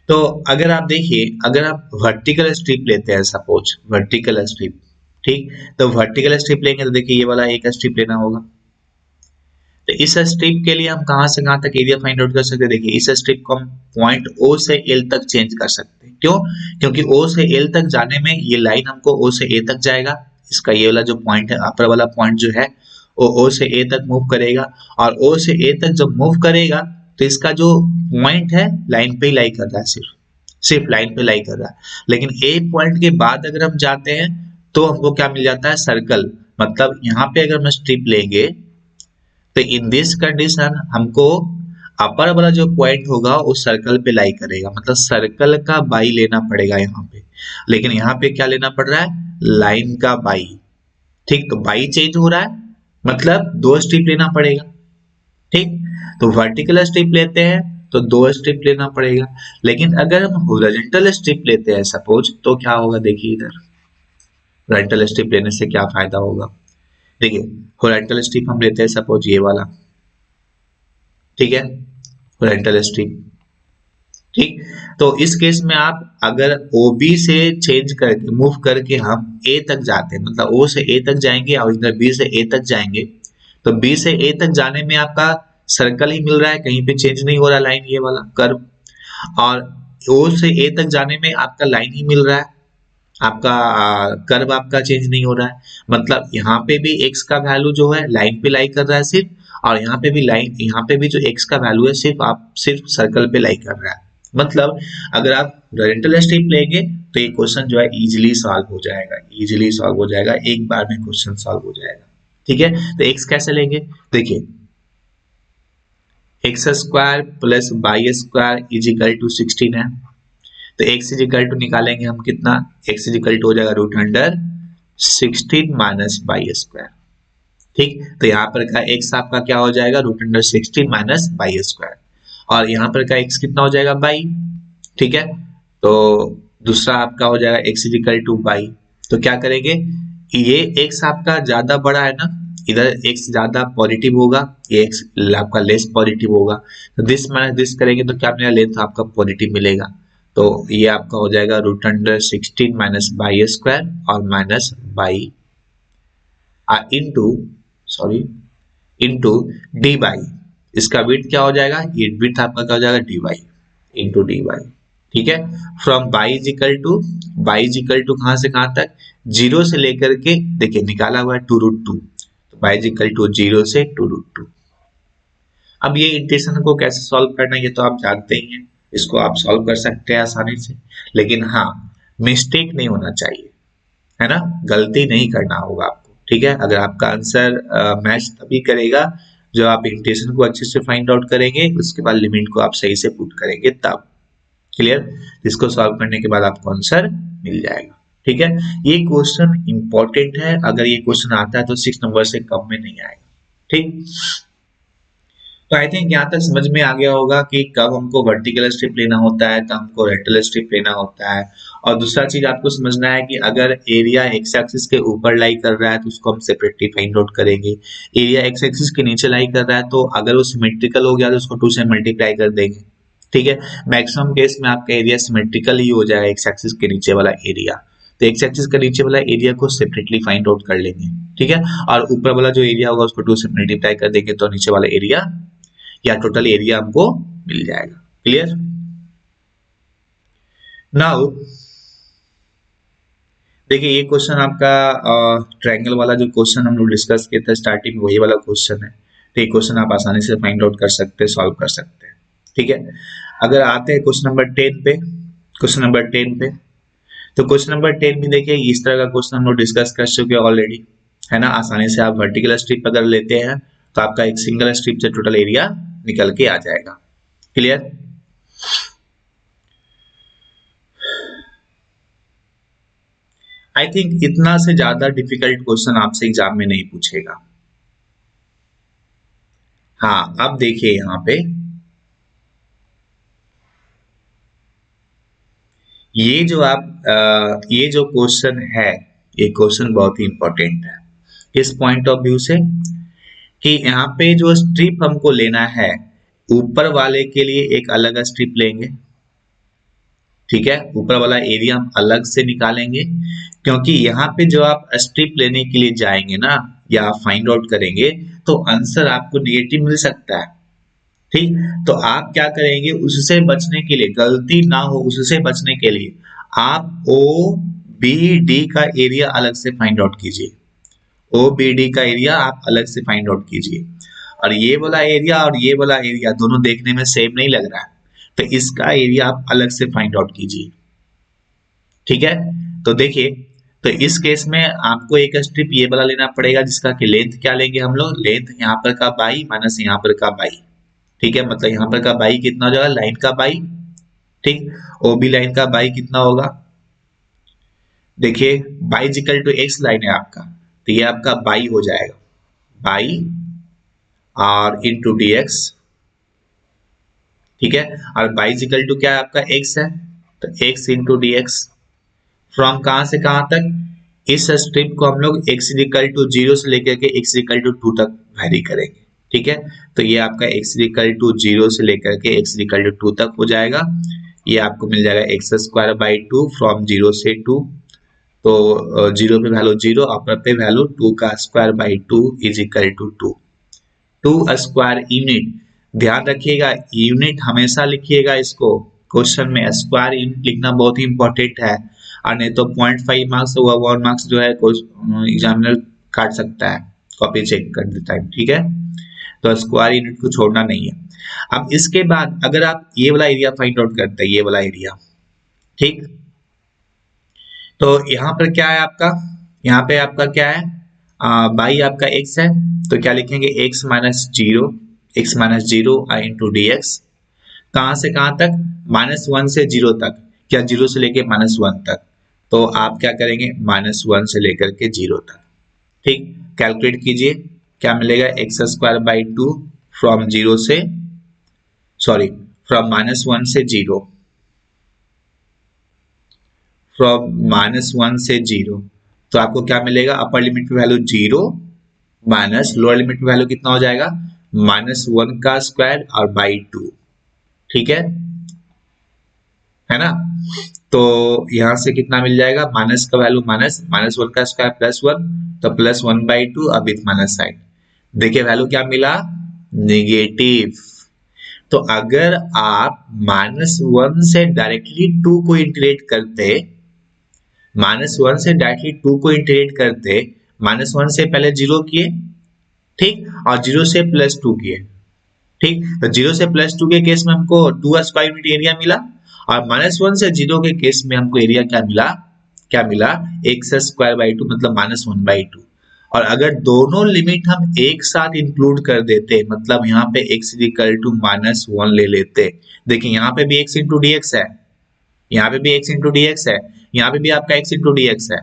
तो अगर आप देखिए, अगर आप वर्टिकल स्ट्रिप लेते हैं, सपोज वर्टिकल स्ट्रिप, ठीक, तो वर्टिकल स्ट्रिप लेंगे तो देखिए ये वाला एक स्ट्रिप लेना होगा। तो इस स्ट्रिप के लिए हम कहां से कहां तक एरिया फाइंड आउट कर सकते हैं? देखिए, इस स्ट्रिप को हम पॉइंट ओ से एल तक चेंज कर सकते हैं। क्यों? क्योंकि ओ से एल तक जाने में ये लाइन हमको ओ से ए तक जाएगा। इसका ये वाला जो पॉइंट है, अपर वाला पॉइंट जो है, वो ओ से ए तक मूव करेगा, और ओ से ए तक जब मूव करेगा तो इसका जो पॉइंट है लाइन पे ही लाई कर रहा है, सिर्फ सिर्फ लाइन पे लाई कर रहा है। लेकिन ए पॉइंट के बाद अगर हम जाते हैं तो हमको क्या मिल जाता है? सर्कल। मतलब यहाँ पे अगर हम स्ट्रिप लेंगे तो इन दिस कंडीशन हमको अपर वाला जो पॉइंट होगा उस सर्कल पे लाई करेगा, मतलब सर्कल का बाई लेना पड़ेगा यहाँ पे। लेकिन यहाँ पे क्या लेना पड़ रहा है? लाइन का बाई। ठीक, तो बाई चेंज हो रहा है, मतलब दो स्ट्रिप लेना पड़ेगा। ठीक, तो वर्टिकल स्ट्रिप लेते हैं तो दो स्ट्रिप लेना पड़ेगा। लेकिन अगर हम हॉरिजॉन्टल स्ट्रिप लेते हैं सपोज, तो क्या होगा? देखिए इधर हॉरिजॉन्टल स्ट्रिप लेने से क्या फायदा होगा? देखिए, हॉरिजॉन्टल स्ट्रिप हम लेते हैं सपोज ये वाला। ठीक है, हॉरिजॉन्टल स्ट्रिप। ठीक, तो इस केस में आप अगर OB से चेंज करके मूव करके हम A तक जाते हैं, मतलब O से A तक जाएंगे और इधर B से A तक जाएंगे, तो B से A तक जाने में आपका सर्कल ही मिल रहा है, कहीं पे चेंज नहीं हो रहा लाइन, ये वाला कर्व। और O से A तक जाने में आपका लाइन ही मिल रहा है, आपका कर्व आपका चेंज नहीं हो रहा है। मतलब यहाँ पे भी x का वैल्यू जो है लाइन पे लाई कर रहा है सिर्फ, और यहाँ पे भी लाइन, यहाँ पे भी जो x का वैल्यू है सिर्फ आप सिर्फ सर्कल पे लाई कर रहा है। मतलब अगर आप हॉरिजॉन्टल स्ट्रिप लेंगे तो ये क्वेश्चन जो है इजीली सॉल्व हो जाएगा, इजीली सॉल्व हो जाएगा, एक बार में क्वेश्चन सॉल्व हो जाएगा। ठीक है, तो x कैसे लेंगे? देखिए, x square plus y square is equal to 16 है, तो x इज इक्वल टू निकालेंगे हम कितना? x इज इक्वल टू हो जाएगा root under 16 minus y square. ठीक, तो यहाँ पर का x आपका क्या हो जाएगा? Root under 16 minus y square, और यहाँ पर का x कितना हो जाएगा? बाई। ठीक है, तो दूसरा आपका हो जाएगा x is equal two by. तो क्या करेंगे? ये x आपका ज्यादा बड़ा है ना, इधर x ज्यादा पॉजिटिव होगा, ये x आपका लेस पॉजिटिव होगा, तो दिस माइनस दिस करेंगे तो क्या मिलेगा? लेंथ आपका पॉजिटिव मिलेगा। तो ये आपका हो जाएगा root under 16 minus Y square और minus Y into, sorry, into D Y. इसका विड्थ क्या हो जाएगा? ये विड्थ आपका क्या हो जाएगा? D Y into D Y. ठीक है, from Y equal to, Y equal to कहां से कहां तक? जीरो से लेकर के, देखिए निकाला हुआ है 2√2, तो बाई इजिकल टू जीरो से 2√2। अब ये इंटीग्रेशन को कैसे सॉल्व करना है ये तो आप जानते ही हैं, इसको आप सॉल्व कर सकते हैं आसानी से, लेकिन हाँ, मिस्टेक नहीं होना चाहिए, है ना, गलती नहीं करना होगा आपको। ठीक है, अगर आपका आंसर मैच तभी करेगा जो आप इंटीग्रेशन को अच्छे से फाइंड आउट करेंगे, उसके बाद लिमिट को आप सही से पुट करेंगे तब। क्लियर? इसको सॉल्व करने के बाद आपको आंसर मिल जाएगा। ठीक है, ये क्वेश्चन इंपॉर्टेंट है, अगर ये क्वेश्चन आता है तो 6 नंबर से कम में नहीं आएगा। ठीक, तो आई थिंक यहाँ तक समझ में आ गया होगा कि कब हमको वर्टिकल स्ट्रिप लेना होता है, कब हमको रेक्टल स्ट्रिप लेना होता है। और दूसरा चीज आपको समझना है कि अगर एरिया एक्स एक्सिस के ऊपर लाई कर रहा है तो उसको हम सेपरेटली फाइंड आउट करेंगे। एरिया एक्स एक्सिस के नीचे लाई कर रहा है तो अगर वो सिमेट्रिकल हो गया तो उसको 2 से मल्टीप्लाई कर देंगे। ठीक है, मैक्सिमम केस में आपका एरिया सिमेट्रिकल ही हो जाएगा एक्स एक्सिस के नीचे वाला एरिया। तो एक्स एक्सिस का नीचे वाला एरिया को सेपरेटली फाइंड आउट कर लेंगे। ठीक है, और ऊपर वाला जो एरिया होगा उसको 2 से मल्टीप्लाई कर देंगे तो नीचे वाला एरिया या टोटल एरिया हमको मिल जाएगा। क्लियर? नाउ देखिए ये क्वेश्चन आपका ट्रायंगल वाला जो क्वेश्चन हम लोग डिस्कस किए थे स्टार्टिंग, वही वाला क्वेश्चन है। तो ये क्वेश्चन आप आसानी से फाइंड आउट कर सकते हैं, सॉल्व कर सकते हैं। ठीक है, अगर आते हैं क्वेश्चन नंबर 10 पे, क्वेश्चन नंबर 10 पे, तो क्वेश्चन नंबर 10 में देखिए इस तरह का क्वेश्चन हम लोग डिस्कस कर चुके हैं ऑलरेडी, है ना। आसानी से आप वर्टिकल स्ट्रिप अगर लेते हैं तो आपका एक सिंगल स्ट्रिप से टोटल एरिया निकल के आ जाएगा। क्लियर? आई थिंक इतना से ज्यादा डिफिकल्ट क्वेश्चन आपसे एग्जाम में नहीं पूछेगा। हाँ, अब देखिए यहाँ पे ये जो क्वेश्चन है, ये क्वेश्चन बहुत ही इंपॉर्टेंट है इस पॉइंट ऑफ व्यू से कि यहाँ पे जो स्ट्रिप हमको लेना है, ऊपर वाले के लिए एक अलग स्ट्रिप लेंगे। ठीक है, ऊपर वाला एरिया हम अलग से निकालेंगे क्योंकि यहाँ पे जो आप स्ट्रिप लेने के लिए जाएंगे ना या फाइंड आउट करेंगे तो आंसर आपको नेगेटिव मिल सकता है। ठीक, तो आप क्या करेंगे, उससे बचने के लिए, गलती ना हो उससे बचने के लिए आप ओ बी डी का एरिया अलग से फाइंड आउट कीजिए। ओ बी डी का एरिया आप अलग से फाइंड आउट कीजिए। और ये वाला एरिया और ये वाला एरिया दोनों देखने में सेम नहीं लग रहा है, तो इसका एरिया आप अलग से फाइंड आउट कीजिए। ठीक है, तो देखिए, तो इस केस में आपको एक स्ट्रिप ये वाला लेना पड़ेगा जिसका कि लेंथ क्या लेंगे हम लोग, लेंथ यहाँ पर का बाई माइनस यहाँ पर का बाई। ठीक है, मतलब यहाँ पर का बाई कितना हो जाएगा, लाइन का बाई। ठीक, ओबी लाइन का बाई कितना होगा, देखिए y equal to x line है आपका, तो ये आपका बाई हो जाएगा, बाई और इंटू डी एक्स। ठीक है, और बाई इक्वल टू क्या है आपका, एक्स है, तो x into d x. From कहां से कहां तक, इस स्ट्रिप को हम लोग x इक्वल टू 0 से लेकर के x इक्वल टू 2 तक वैरी करेंगे। ठीक है, तो ये आपका x इक्वल टू 0 से लेकर के x इक्वल टू 2 तक हो जाएगा। ये आपको मिल जाएगा एक्स स्क्वायर बाई 2 फ्रॉम 0 से 2, तो 0 पे वैल्यू 0, अपर पे वैल्यू 2 का square by 2 is equal to 2। 2 square unit, ध्यान रखिएगा यूनिट हमेशा लिखिएगा, इसको क्वेश्चन में स्क्वायर यूनिट लिखना बहुत ही इंपॉर्टेंट है, और नहीं तो 0.5 मार्क्स हुआ 1 मार्क्स जो है एग्जामिनर काट सकता है कॉपी चेक कर देता है। ठीक है, तो स्क्वायर यूनिट को छोड़ना नहीं है। अब इसके बाद अगर आप ये वाला एरिया फाइंड आउट करते हैं, ये वाला एरिया, ठीक, तो यहाँ पर क्या है आपका, यहाँ पे आपका क्या है, बाई आपका x है, तो क्या लिखेंगे x minus zero, x minus zero into d x. कहां से कहां तक, -1 से 0 तक, क्या 0 से लेके -1 तक, तो आप क्या करेंगे -1 से लेकर के 0 तक। ठीक, कैलकुलेट कीजिए क्या मिलेगा, एक्स स्क्वायर बाई 2 फ्रॉम 0 से, सॉरी फ्रॉम -1 से 0, फ्रॉम -1 से 0, तो आपको क्या मिलेगा, अपर लिमिट की वैल्यू 0 माइनस लोअर लिमिट की वैल्यू कितना हो जाएगा, -1 का स्क्वायर और बाई 2। ठीक है ना, तो यहां से कितना मिल जाएगा, माइनस का वैल्यू माइनस, -1 का स्क्वायर +1, तो +1/2 अब विथ माइनस साइन। देखिए वैल्यू क्या मिला, नेगेटिव। तो अगर आप -1 से डायरेक्टली 2 को इंटीग्रेट करते, -1 से डायरेक्टली 2 को इंटीग्रेट करते, -1 से पहले 0 किए, ठीक, और 0 से +2 किए। ठीक, तो 0 से +2 के केस में हमको 2 स्क्वायर यूनिट एरिया मिला, और -1 से 0 के केस में हमको एरिया क्या मिला, क्या मिला, एक्स स्क्वायर बाई 2 मतलब -1/2। और अगर दोनों लिमिट हम एक साथ इंक्लूड कर देते, मतलब यहाँ पे x इक्वल टू -1 ले लेते, देखिए यहाँ पे भी x इंटू डी एक्स है, यहाँ पे भी x इंटू डी एक्स है, यहाँ पे भी आपका x इंटू डी एक्स है।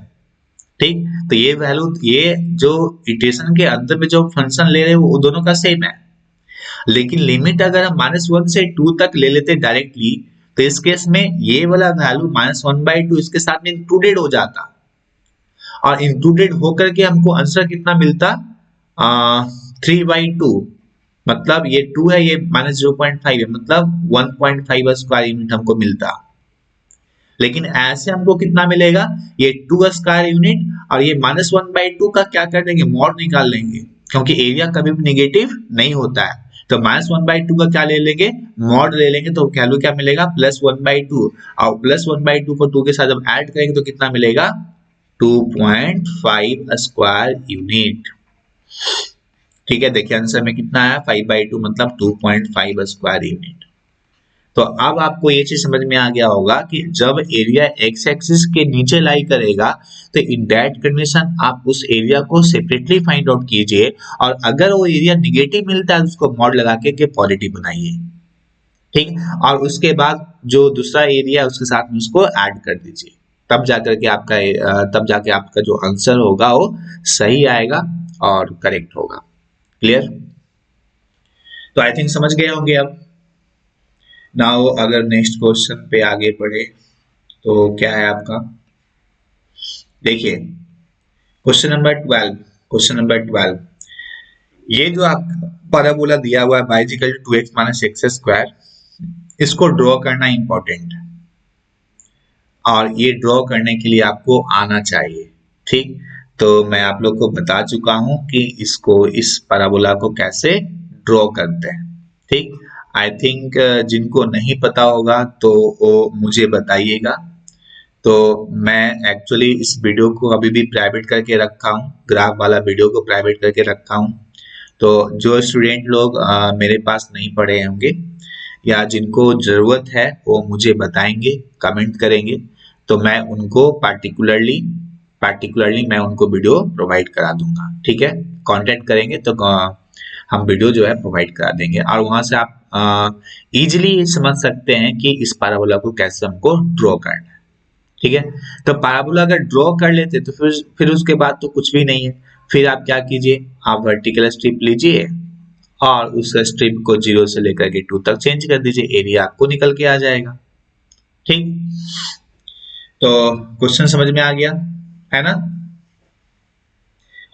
ठीक, तो ये वैल्यू, ये जो इटरेशन के अंदर में जो फंक्शन ले रहे हैं वो दोनों का सेम है। लेकिन लिमिट अगर हम -1 से 2 तक ले लेते डायरेक्टली, तो इस केस में ये वाला वैल्यू -1/2 इसके साथ में इंक्लूडेड हो जाता, और इंक्लूडेड होकर के हमको आंसर कितना मिलता, 3/2। मतलब ये 2 है, ये -0.5 है, मतलब 1.5 स्क्वायर यूनिट हमको मिलता। लेकिन ऐसे हमको कितना मिलेगा, ये 2 स्क्वायर यूनिट, और ये -1/2 का क्या कर देंगे, मॉड निकाल लेंगे, क्योंकि एरिया कभी भी निगेटिव नहीं होता है। तो -1/2 का क्या ले लेंगे, मॉड ले लेंगे, तो वैल्यू क्या मिलेगा, +1/2। और +1/2 को 2 के साथ जब ऐड करेंगे तो कितना मिलेगा, 2.5 स्क्वायर यूनिट। ठीक है, देखिए आंसर में कितना आया, 5/2 मतलब 2.5 स्क्वायर यूनिट। तो अब आपको ये चीज समझ में आ गया होगा कि जब एरिया एक्स एक्सिस के नीचे लाई करेगा, तो इन दैट कंडीशन आप उस एरिया को सेपरेटली फाइंड आउट कीजिए, और अगर वो एरिया निगेटिव मिलता है उसको मॉड लगा के पॉजिटिव बनाइए। ठीक, और उसके बाद जो दूसरा एरिया है उसके साथ में उसको ऐड कर दीजिए, तब जाके आपका जो आंसर होगा वो सही आएगा और करेक्ट होगा। क्लियर? तो आई थिंक समझ गए होंगे अब। नाउ अगर नेक्स्ट क्वेश्चन पे आगे बढ़े तो क्या है आपका, देखिए क्वेश्चन नंबर 12। ये जो आपका पैराबोला दिया हुआ है बाइजिकल 2x माइनस एक्स स्क्वायर, इसको ड्रॉ करना इंपॉर्टेंट है, और ये ड्रॉ करने के लिए आपको आना चाहिए। ठीक, तो मैं आप लोग को बता चुका हूं कि इस पैराबोला को कैसे ड्रॉ करते हैं। ठीक, आई थिंक जिनको नहीं पता होगा तो वो मुझे बताइएगा। तो मैं एक्चुअली इस वीडियो को अभी भी प्राइवेट करके रखा हूँ, ग्राफ वाला वीडियो को प्राइवेट करके रखा हूँ। तो जो स्टूडेंट लोग मेरे पास नहीं पढ़े होंगे या जिनको जरूरत है वो मुझे बताएंगे, कमेंट करेंगे, तो मैं उनको पार्टिकुलरली मैं उनको वीडियो प्रोवाइड करा दूंगा। ठीक है, कांटेक्ट करेंगे तो हम वीडियो जो है प्रोवाइड करा देंगे, और वहां से आप इजीली समझ सकते हैं कि इस पैराबोला को कैसे हमको ड्रॉ करना है। ठीक है, तो पैराबोला अगर ड्रॉ कर लेते तो फिर उसके बाद तो कुछ भी नहीं है। फिर आप क्या कीजिए, आप वर्टिकल स्ट्रिप लीजिए और उस स्ट्रिप को 0 से लेकर के 2 तक चेंज कर दीजिए, एरिया आपको निकल के आ जाएगा। ठीक, तो क्वेश्चन समझ में आ गया है ना?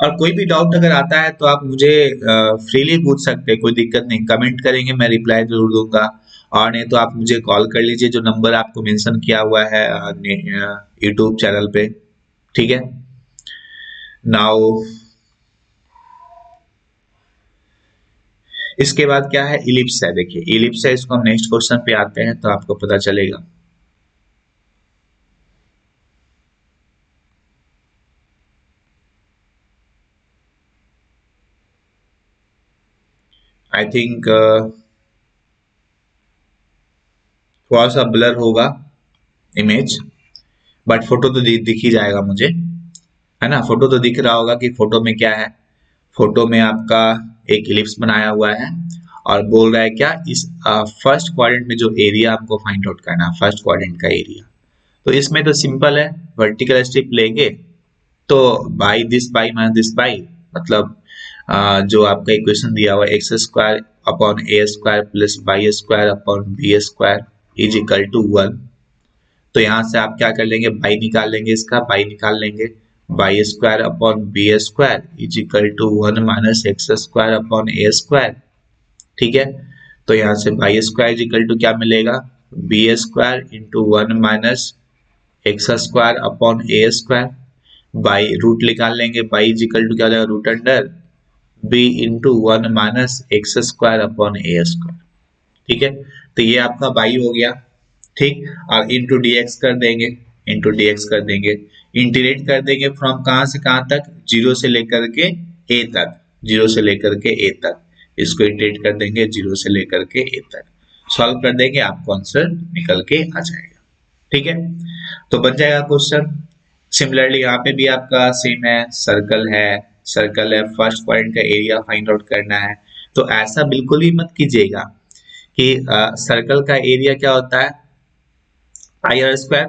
और कोई भी डाउट अगर आता है तो आप मुझे फ्रीली पूछ सकते हैं, कोई दिक्कत नहीं, कमेंट करेंगे मैं रिप्लाई जरूर दूंगा, और नहीं तो आप मुझे कॉल कर लीजिए, जो नंबर आपको मेंशन किया हुआ है यूट्यूब चैनल पे। ठीक है, नाउ इसके बाद क्या है, इलिप्स है। देखिए इलिप्स है, इसको हम नेक्स्ट क्वेश्चन पे आते हैं तो आपको पता चलेगा। आई थिंक थोड़ा सा ब्लर होगा इमेज, बट फोटो तो दिख ही जाएगा मुझे, है ना? फोटो तो दिख रहा होगा कि फोटो में क्या है। फोटो में आपका एक इलिप्स बनाया हुआ है, और बोल रहा है क्या, इस फर्स्ट क्वाड्रेंट में जो एरिया आपको फाइंड आउट करना है, फर्स्ट क्वाड्रेंट का एरिया। तो इसमें तो सिंपल है, वर्टिकल स्ट्रिप लेंगे तो y this y minus this y, मतलब जो आपका इक्वेशन दिया हुआ है x square upon A square plus y square upon B square is equal to 1। तो यहाँ से आप क्या कर लेंगे, बाई निकाल लेंगे, इसका बाई निकाल लेंगे, Y square upon B square is equal to 1 minus X square upon A square. ठीक है, तो यहाँ से Y square is equal to क्या मिलेगा, B square into 1 minus X square upon ए स्क्वायर, बाई रूट निकाल लेंगे, बाई इज इक्वल टू क्या हो जाएगा, root under B into 1 minus X square upon ए स्क्वायर। ठीक है, तो ये आपका बाई हो गया। ठीक, और इंटू डीएक्स कर देंगे, इंटीग्रेट कर देंगे फ्रॉम कहां से कहां तक, 0 से लेकर के ए तक, 0 से लेकर के ए तक, इसको इंटीग्रेट कर देंगे 0 से लेकर के ए तक, सॉल्व कर देंगे, आपको आंसर निकल के आ जाएगा। ठीक है, तो बन जाएगा क्वेश्चन। सिमिलरली यहाँ पे भी आपका सेम है, सर्कल है, फर्स्ट पॉइंट का एरिया फाइंड आउट करना है। तो ऐसा बिल्कुल भी मत कीजिएगा कि सर्कल का एरिया क्या होता है, पाई आर स्क्वायर।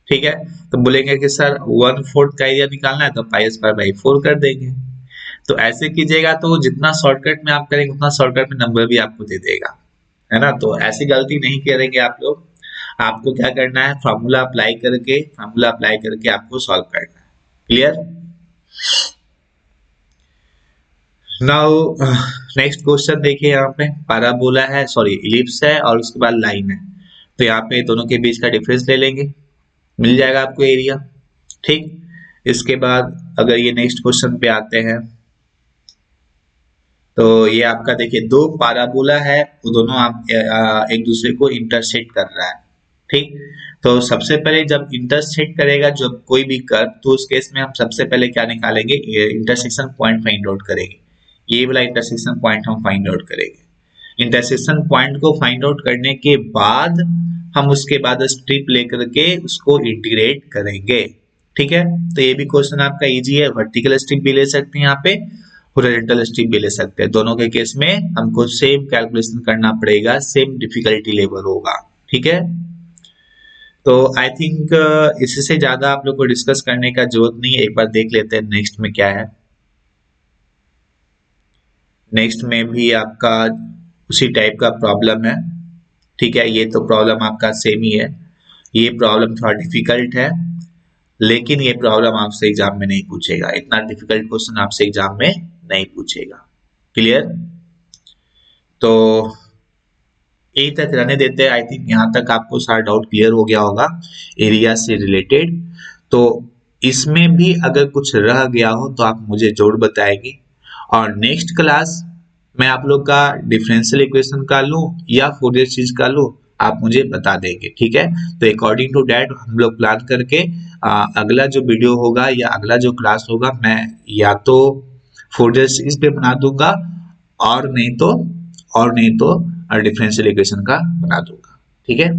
ठीक है, तो बोलेंगे कि सर 1/4 का एरिया निकालना है तो पाई स्क्वायर बाई 4 कर देंगे। तो ऐसे कीजिएगा तो जितना शॉर्टकट में आप करेंगे उतना शॉर्टकट में नंबर भी आपको दे देगा, है ना। तो ऐसी गलती नहीं करेंगे आप लोग। आपको क्या करना है, फार्मूला अप्लाई करके आपको सॉल्व करना है। क्लियर। नाउ नेक्स्ट क्वेश्चन देखिए, यहाँ पे पैराबोला है, सॉरी इलिप्स है और उसके बाद लाइन है। तो यहाँ पे दोनों के बीच का डिफरेंस ले लेंगे, मिल जाएगा आपको एरिया। ठीक। इसके बाद अगर ये नेक्स्ट क्वेश्चन पे आते हैं, तो ये आपका देखिए दो पैराबोला है, वो दोनों आप एक दूसरे को इंटरसेक्ट कर रहा है। ठीक। तो सबसे पहले जब इंटरसेक्ट करेगा जब कोई भी कर्व, तो उस केस में हम सबसे पहले क्या निकालेंगे, इंटरसेक्शन पॉइंट फाइंड आउट करेंगे। ये वाला इंटरसेक्शन पॉइंट हम फाइंड आउट करेंगे। इंटरसेक्शन पॉइंट को फाइंड आउट करने के बाद हम उसके बाद स्ट्रिप लेकर के उसको इंटीग्रेट करेंगे। ठीक है। तो ये भी क्वेश्चन आपका इजी है, वर्टिकल स्ट्रिप भी ले सकते हैं यहाँ पे, हॉरिजॉन्टल स्ट्रिप भी ले सकते हैं। दोनों के केस में हमको सेम कैलकुलेशन करना पड़ेगा, सेम डिफिकल्टी लेवल होगा। ठीक है। तो आई थिंक इससे ज्यादा आप लोग को डिस्कस करने का जरूरत नहीं है। एक बार देख लेते हैं नेक्स्ट में क्या है। नेक्स्ट में भी आपका उसी टाइप का प्रॉब्लम है। ठीक है। ये तो प्रॉब्लम आपका सेम ही है। ये प्रॉब्लम थोड़ा डिफिकल्ट है, लेकिन ये प्रॉब्लम आपसे एग्जाम में नहीं पूछेगा, इतना डिफिकल्ट क्वेश्चन आपसे एग्जाम में नहीं पूछेगा। क्लियर। तो यही तक रहने देते हैं। आई थिंक यहाँ तक आपको सारा डाउट क्लियर हो गया होगा एरिया से रिलेटेड। तो इसमें भी अगर कुछ रह गया हो तो आप मुझे जरूर बताएंगे, और नेक्स्ट क्लास मैं आप लोग का डिफरेंशियल इक्वेशन का लूँ या फोरियर सीरीज का लूँ, आप मुझे बता देंगे। ठीक है। तो अकॉर्डिंग टू डैट हम लोग प्लान करके अगला जो वीडियो होगा या अगला जो क्लास होगा, मैं या तो फोरियर सीरीज पे बना दूंगा और नहीं तो डिफरेंशियल इक्वेशन का बना दूंगा। ठीक है।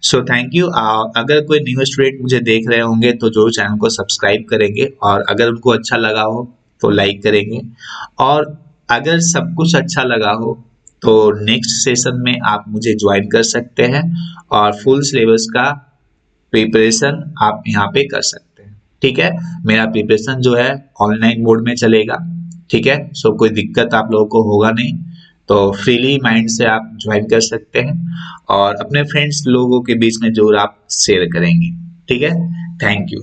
So thank you. अगर कोई न्यू स्टूडेंट मुझे देख रहे होंगे तो जरूर चैनल को सब्सक्राइब करेंगे, और अगर उनको अच्छा लगा हो तो लाइक करेंगे, और अगर सब कुछ अच्छा लगा हो तो नेक्स्ट सेशन में आप मुझे ज्वाइन कर सकते हैं और फुल सिलेबस का प्रिपरेशन आप यहाँ पे कर सकते हैं। ठीक है। मेरा प्रिपरेशन जो है ऑनलाइन मोड में चलेगा। ठीक है। सो कोई दिक्कत आप लोगों को होगा नहीं, तो फ्रीली माइंड से आप ज्वाइन कर सकते हैं और अपने फ्रेंड्स लोगों के बीच में जरूर आप शेयर करेंगे। ठीक है। Thank you.